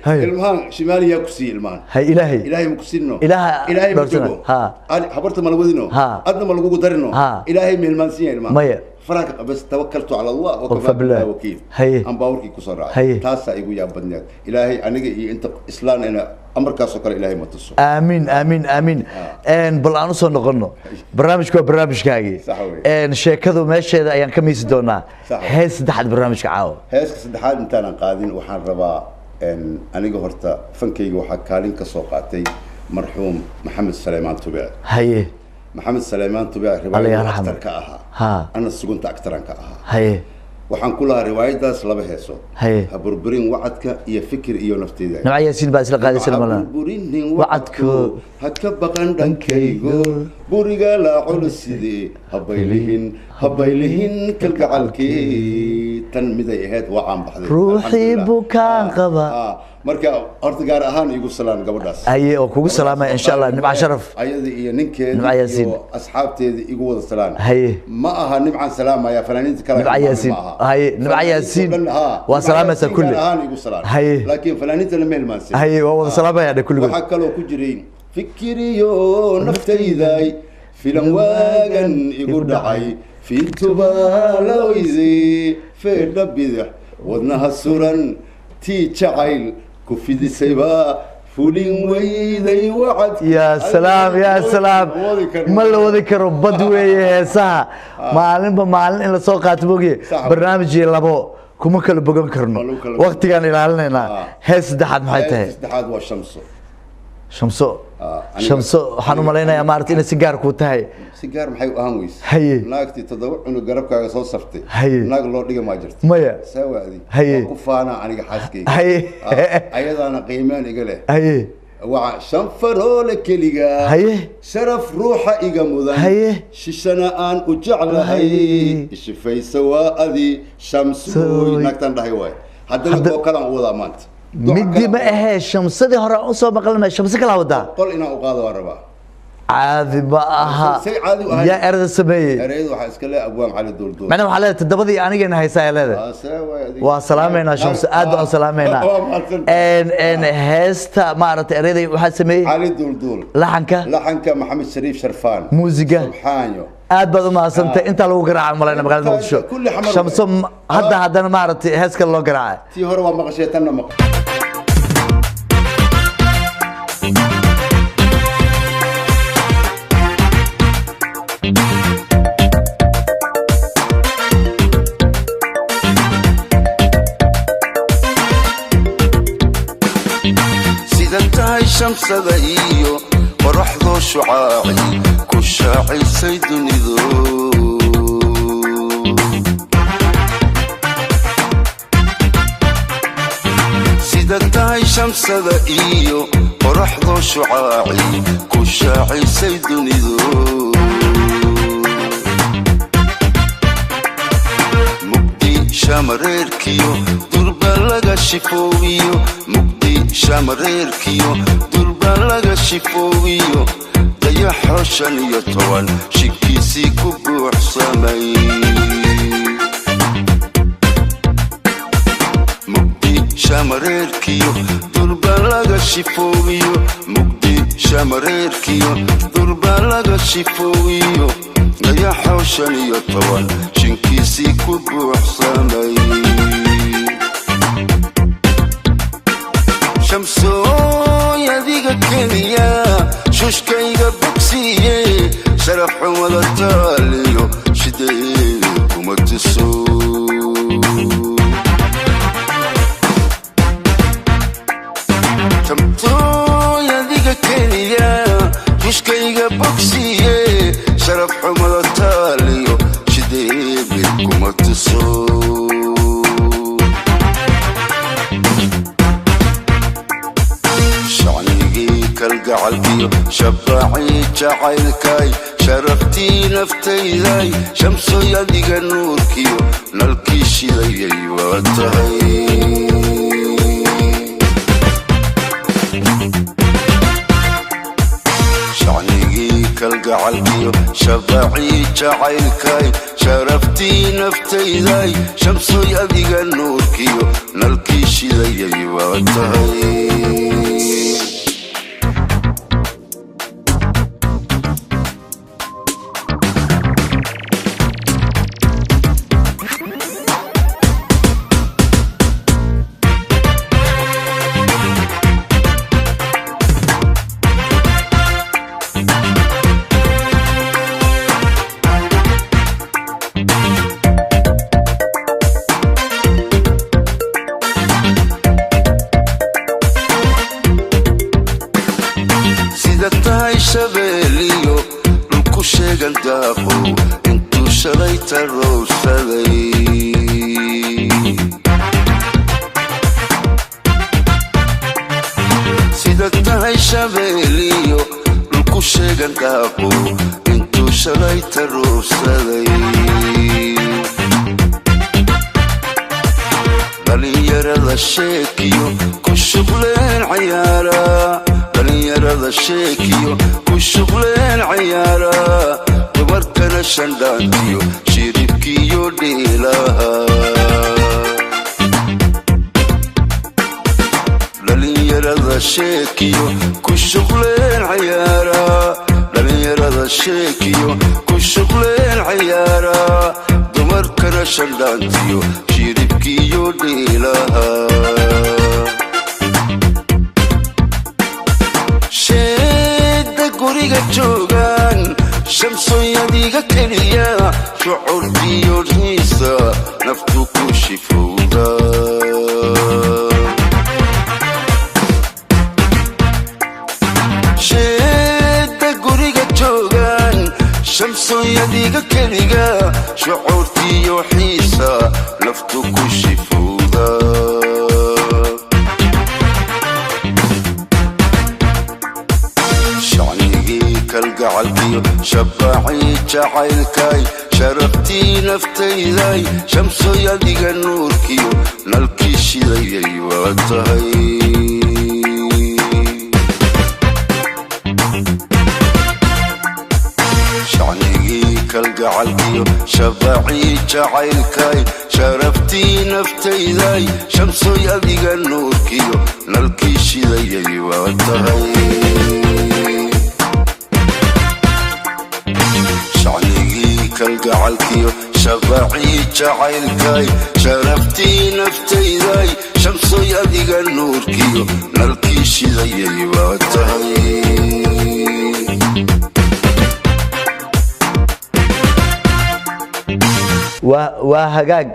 هاي المهان شمالي يكسي المهان هاي إلهي مكسينه إلهي مكسينه أنا حبرت ملودينه أدنى ملقو قدرنه إلهي من المنسيين المهان فرق بس توكلت على الله وكفى بالله وكيل أم باوركي كسرعة تاسع يقول يا بنيات إلهي أنا أنت إسلام أنا أمرك سكر إلهي ما تصو آمين آمين آمين إن بالعنص نقولنا برنامج كاجي إن شيء كذا ماشي إذا يعني كم يصدقنا هاي سدحت برنامج كعاو هاي سدحت أنت أنا قاعدين وحن ربا إن أنا جهرت فنكي وحكالين كسوقاتي مرحوم محمد سليمان تبع هاي محمد سليمان تبع رواية أكثر كأها أنا السجون أكثر كأها هاي وحن كلها رواية داس لبه هسو هاي هبربرين وعدك يفكر إيو نفتي ذا نوع ياسين باس لقاعد يسلم الله هبربرين وعدك هكبقان دنكيغو بوريغا لا عول سيدي هبايلهن كالقعالكي تنمذي هاد وعام بحذي روحي بوكان قبا marka horta gaar ahaan igu salaan gabadhaas ay oo kugu salaamay insha Allah nimca sharaf ayada iyo ninkeeda iyo asxaabteeda igu wada salaan ma aha nimcan salaamaya fanaaniinta kale nimca yaasiin hay nimca yaasiin waa salaamaysa kulli ahaan igu salaan laakiin fanaaniinta la meel maansi hay waa wada salaamaya kulli waxa kale oo ku jireen fikiriyo naftayday filan waagan igu dhacay fi tubaalawaysi fi dabida wadnaha suran tii jacayl ku fidisayba fulin weyday wacad يا سلام يا سلام ما لو ذكروا بدوي ساعة معلن بمعلن إلا سوق عتبوجي برنامج يلابو كم كل بقول كرنو وقت كان يلعلنا هس دحد محيته هس دحد والشمسو شمسو شمسو حنو مالينا يا مارتين سيجار كوتاي سيجار محي أهميس هي ناقتي تدور إنه جربك على صوت صفتي هي ناق الله دقيقة ما جرت مايا سوى هذه هي وقفانا عنك حاسكي هي أيضا أنا قيمان يقوله هي وشنفرول كليجا هي شرف روحه إيجا مذن هي ششنا أن أجعل هي شفي سواء ذي شمس نكتن رهيوي هذا اللي كلام وضع مانت مدي ما هي شمس دي هراء أصلا بقلنا شمس كلا ودا قل إنا أقاضي وربا عادي بقى يا أرد السبيل أريد وحاسك لا أبوام على الدول معنا وحلا تدبضي أنا جينا هاي سائل هذا وسلامنا شمس أدو سلامنا إن هست معرض أريد وحاسمي على الدول لحنك محمد شريف شرفان موسيقى سبحانه أدو ما سنت أنت لو قرع ملانا مقال مقشو شمس هذا أنا معرض هسك لو قرع تي هو ما غشيتنا مق شمس ذهيو ورحضو شعاعي كشاعي سيد نذو سيدتاي شمس ذهيو ورحضو شعاعي كشاعي سيد نذو مبدي شامرير كيو دربا لغا شفويو شامرير كيو دربا لغا شفويو دايا حوشان يطوان شكيسي كبوح سامي مبدي شامرير كيو دربا لغا شفويو مبدي شامرير كيو دربا لغا شفويو دايا حوشان يطوان شكيسي كبوح سامي شمسو يا ذيك كينيا شوش كايغا بوكسية شرف حمد التاليو شديد ومتسو شمسو يا ذيك كينيا شوش كايغا بوكسية شرف حمد التاليو شديد ومتسو القعلكيو شباعي جعيلكاي شرفتي نفتي ذاي شمسو يديق النور كيو نالكيشي ذي واتهي شعنيقي كالقعلكيو شباعي جعيلكاي شرفتي نفتي ذاي شمسو يديق النور كيو نالكيشي ذي واتهي شبيليو لكو شيغان داقو انتو شريت الروسالي سيدتاي شبيليو لكو شيغان داقو انتو شريت الروسالي بليرة الشيكيو كشغلين عيارة بليرة الشيكيو كشغلين عيارة دمرتنا شندانتيو شريكيو ديلاها بليرة الشيكيو كشغلين عيارة بليرة الشيكيو كشغلين عيارة دمرتنا شندانتيو شريكيو dhiilaha sheeda guriga joogaan shamsooyadiga keliya shucuurtiyo xiisa naftu ku shifowda sheeda guriga joogaan shamsooyadiga keliga shucuurtiyo xiisa naftu ku shifowda kalgacalkiyo shabaacii jacaylkay sharaftii naftayday shamsooyadiga nuurkiyo nalkii shidayay waa tahay shacnigii kalgacalkiyo shabaacii jacaylkay sharaftii naftayday shamsooyadiga nuurkiyo nalkii shidayay waa tahay kalgacalkiyo shabaacii jacaylkay sharaftii naftayday shamsooyadiga nuurkiyo nalkii shidayay waa tahay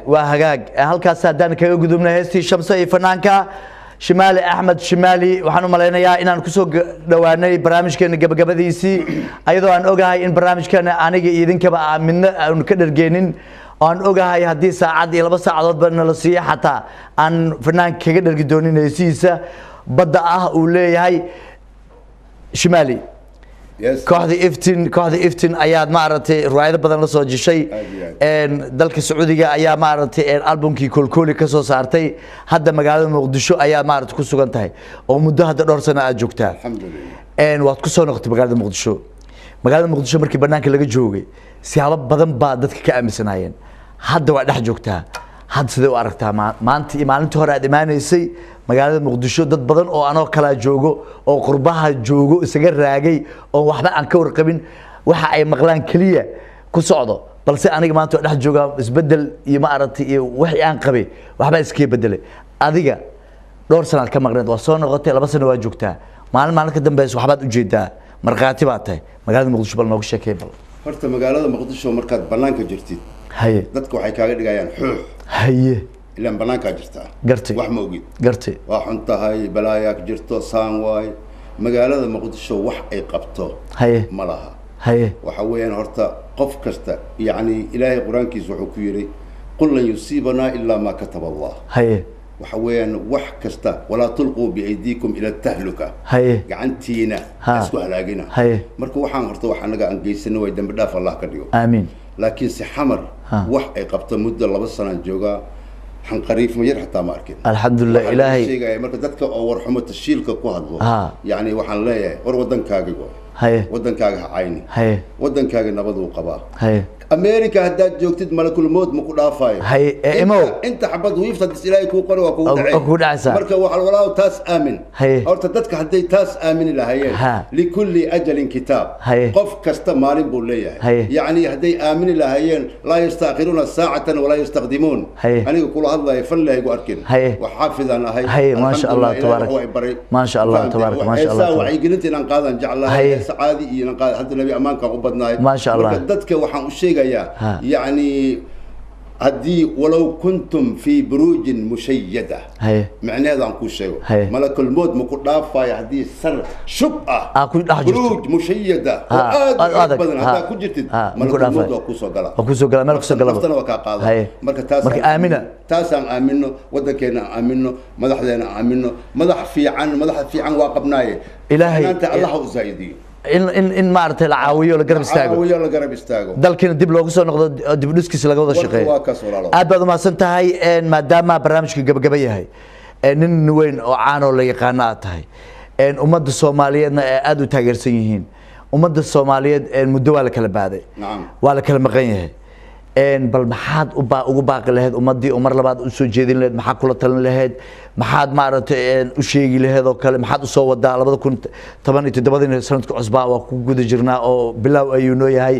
waa hagaag halkaas haddaan kaga gudubna heestii shamso iyo fanaanka shimaali axmed shimaali waxaan u malaynayaa inaan kusoo dhawaanay barnaamijkeena gabagabadiisii ayadoo aan ogahay in barnaamijkeena aniga iyo idinkaba midna aan ka dhargeenin oo aan ogahay haddii saacad iyo 2 saacadoodba nala siiyo xataa aan fanaanka kaga dhargi doonin heesihiisa badda ah uu leeyahay shimaali kooxda iftin ayaad maaragtay riwaayado badan la soo jishay dalka Sacuudiga ayaa maaragtay albumkii kolkooli ka soo saartay hadda magaalada Muqdisho ayaa maaragtay ku sugan tahay oo muddo hadda dhowr sano aad joogtaa alxamdulillah waad ku soo noqotay magaalada Muqdisho markii banaanka laga joogay siyaabo badan baa dadka ka aaminsanayeen hadda waa dhex joogtaa hadda sidee u aragtaa maanta iyo maalintii hore aad imaanaysay magaalada Muqdisho dad badan oo anoo kala joogo oo qurbaha joogo isaga raagay oo waxba aan ka warqabin waxa ay maqlaan kaliya ku socdo balse aniga maanta dhex jooga isbedel iyo ma aragtay iyo wixii aan qabay waxba iska bedelay adiga dhowr sano ka maqnayd waa soo noqotay 2 sano waa joogtaa maalin ka dambeys waxbaad u jeedaa marqaati baad tahay magaalada Muqdisho bal noogu sheekay bal horta magaalada Muqdisho markaad banaanka jirtid haye dadku waxay kaaga dhigayaan xuux haye ilaan banaanka jirtaa gartay wax ma ogid gartay waa xuntahay balaayaa jirto saan waay magaalada Muqdisho wax ay qabto haye ma laha haye waxa weeyaan horta qof kasta yaani ilaahay quraankiisa wuxuu ku yiri qul lan yusibana illa ma kataba Allah haye waxa weeyaan wax kasta wala tulqu bi aydikum ila tahluka haye gacantiina isku halaagina haye marka waxaan horta wax anaga aan geysano way dambi dhaaf Allah ka dhigo aamin laakiin si xamar wax ay qabto muddo 2 sano jooga حنقريف ما يرحت ماركين الحمد لله إلهي شيء مركز دتك أو ورحمة الشيل كقوهدو يعني وحن لا ور ودن كاجي هاي ودن كاجي عيني هاي ودن كاجي نبض وقبا هاي أمريكا هدات جوكتد ملك الموت مكود عفاي هاي إمو أنت حبض ويفتح السلاي كوقر وكود عيسى مركز وحل ولا تاس آمن هاي أو تدتك هدي تاس آمن لهاي لكل أجل كتاب هاي قف كاستمارين بوليه يعني هدي آمن لهاي لا يستأخرون ساعة ولا يستقدمون هاي أنا يقول الله يفله يقول أركن وحافظ أنا هاي ما شاء الله تبارك ما شاء الله تبارك ما شاء الله وعيقنتي ننقاذ نجعل الله سعادي ننقاذ حتى النبي أمان كان قبضنا ما شاء الله دتك وحن الشيء يعني هدي ولو كنتم في بروج مشيدة معناه هذا نقول شيء ملك الموت مقول دافع هدي سر شبعة بروج مشيدة هذا كجت ملك الموت وكوسو قلا ملك كوسو قلا مفتنا وكاقاضة مرك آمنة تاسع آمنه ودكنا آمنه مدحنا آمنه مدح في عن واقبناي إلهي أنت الله زايدي in maartay la caawiyo la garab istaago dalkina dib loogu soo noqdo dib dhiskiisa laga wada shaqeeyo aad baad u mahadsan tahay maadaama barnaamijka gabagaba yahay nin weyn oo caan oo la yaqaan aad tahay ummadda Soomaaliyeedna aad u taageersan yihiin ummadda Soomaaliyeed muddo waa la kala baaday waa la kala maqan yahay bal maxaad ugu baaqi lahayd ummadii umar labaad u soo jeedin lahayd maxaa kula talin lahayd maxaad maaragtay u sheegi lahayd oo kale maxaad u soo wadaa 2017 sanadka cusbaa waa ku guda jirnaa oo bilaaw ayuu noo yahay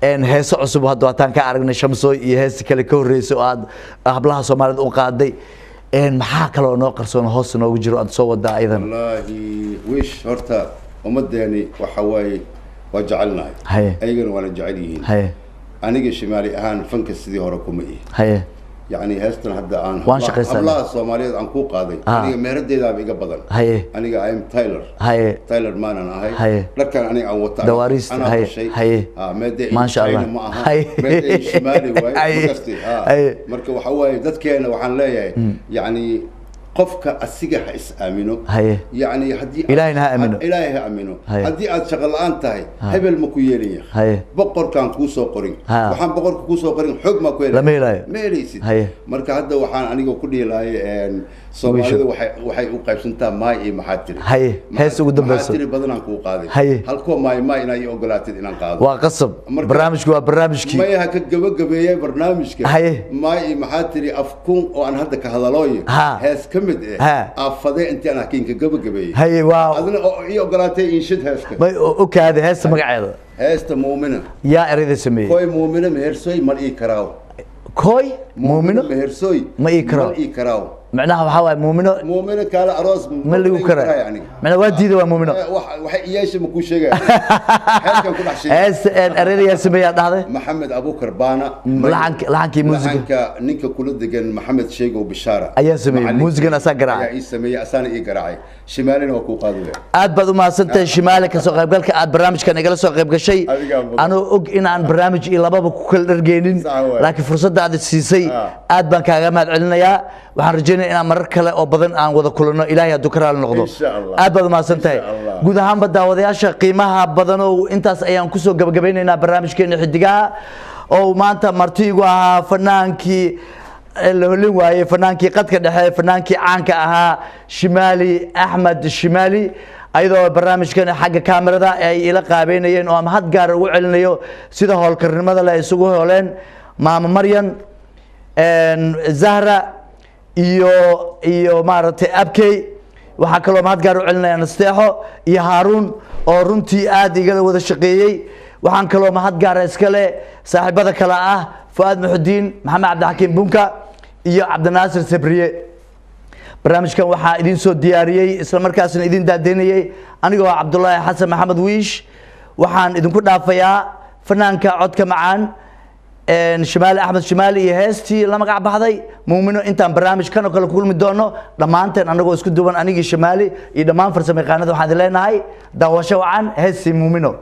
إن هيس عصب هذا وطن كأرجنا شمسو يهس كله كوريس وعاد قبلها سومالد وقاضي إن محاك لو ناقر سون هوس نوجرو أن صوت دا أيضا والله ويش هرتا ومد يعني وحواي وجعلنا أيضا ولا جعليين أنا شمالي أهان فنك السدي هركم إيه يعني هستن هبدا عن الله الصوماليين عن كوق هذه أنا مردي ذا بيجا بدل أنا أيم تايلر تايلر مان أنا هاي لكن أنا أوتار دواريس هاي ما شاء الله مدي شمالي واي مكستي مركب حواي ذات كأنه وحن لا يعني قفك السجح إسأمينه يعني هدي إلهنا أمينه إلهها أمينه هدي أشغل أنتهي هبل مكويرية بقر كان كوسو قرين وحن بقر كوسو قرين حكم كويرية لا ميلاي ميليسي مركا هذا وحن أنا كل لاي سومالي وحي وقف سنتا ماي محاتري هاي سوق دبل محاتري بدنا نكو قاضي هل كو ماي ناي أقولات إن قاضي وقصب برنامج كوا برنامج كي ماي هك جب برنامج كي ماي محاتري أفكون وأن هذا كهذلوي هاس كمد أفضل أنت أنا كين كجب هاي واو أظن أقولاتي إنشد هاس أوكي هذا هاس مقعد هاس مؤمنة يا أريد اسمي كوي مؤمنة مهرسوي مرئي كراو كوي مؤمنة مهرسوي مرئي كراو معناها وحوى مؤمنة كلا أراس من اللي يكره يعني معناه وادي ذا مؤمنة وحياش مكوش شيء هذا كان كل شيء أريد يا سمية هذا محمد أبو كربانة لعنك موسيقى نينك كل دقن محمد شيخ وبشارة أي سمية موسيقى أسقرع أي سمية أسان إقرعي شمالنا وكوقادوه أد بدو ما سنت شمالك سوق قبلك أد برامج كان يقول سوق قبل شيء أنا إن عن برامج إلى بابا كل رجالين لكن فرصة هذا السيسي أد بنك جماعة علنا يا وحرجنا إن مرة كلا أو بدن عن وذا كلنا إلهي الذكر على النقطة. إن شاء الله. أبد ما سنتهي. جود هم بدأ وذياش قيمها بدنو أنت أيام كسو قبلين إن برامج كنا حدقة أو ما أنت مرتيجوا فنانكي اللي هو فنانكي قد كده فنانكي عنك أها شمالي أحمد الشمالي أيضا برنامج كان حاجة كاميرا ده إلى قابين إنه هم هاد جار وعلنيو سيده هالكرر ماذا لا يسوقه هولين مع مريم زهرة iyo maaragtay abkay waxa kale oo mahad gaar u celinayaan nasteexo iyo Haarun oo runtii aad igala wada shaqeeyay waxaan kale oo mahad gaar iskale saaxiibada kala ah Fuad Muxudiin Maxamed Cabdixakiin Bunka iyo Cabdinaasir Sabriye barnaamijkan waxa idin soo diyaariyay isla markaasna idin daadeynayay anigoo Cabdullaahi Xasan Maxamed Wiish waxaan idinku dhaafayaa fanaanka codka macaan شمال أحمد شمالي هستي لما قاعد بحضي مؤمنه أنت برامج كانوا كل مدونه لما أنت أنا جوز كنت دوبن أنيجي شمالي إذا ما فرس مقانة وحد لنا هاي دوشوا عن هستي مؤمنه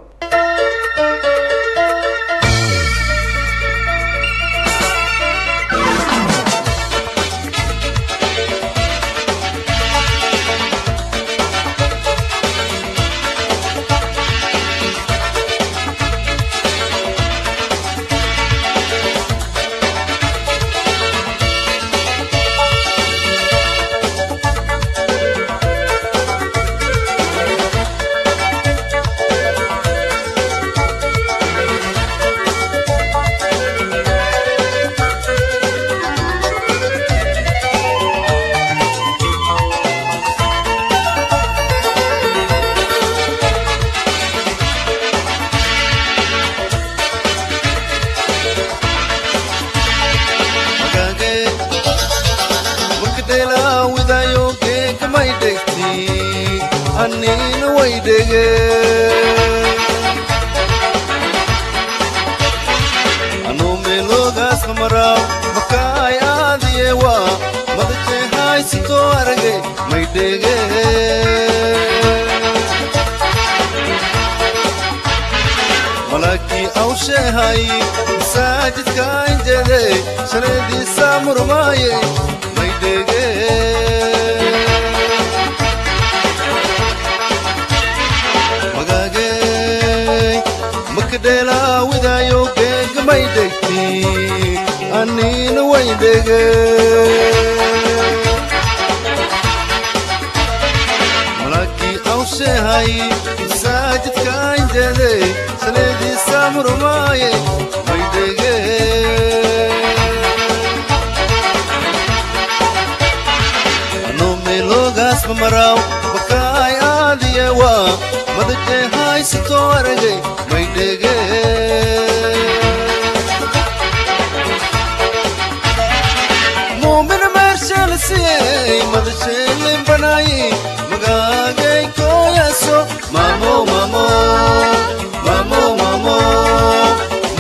maraw bakay adiyewa madate hay sito arage may dege siyey madasheen banay magagay koyaso mamo mamo mamo mamo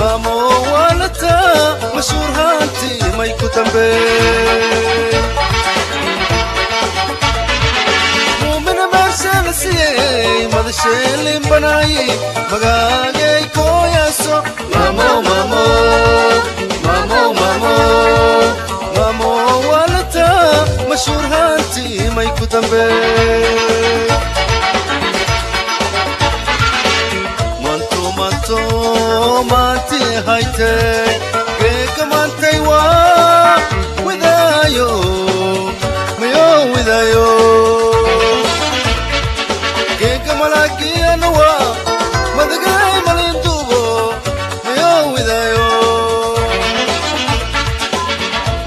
mamo walata mashhur hanti may ku dambe mu'mina marsana siyey madasheen banay magagay koyaso mamo mamo mamo mamo mamo walata mashhur hanti may ku dambe manto manto manti hayte ke mantay wa widayo mayo widayo ke malaki anwa madagay malindubo mayo widayo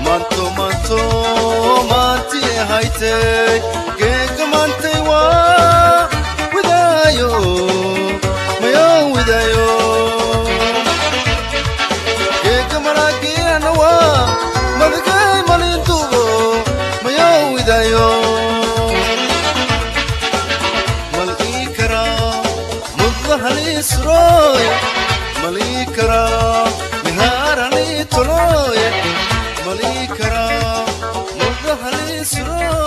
manto manto manti hayte ke mantay wa widayo mayo widayo ke malaki anwa madagay malindubo mayo widayo Isroy malikara niharani toloy malikara mudhali isroy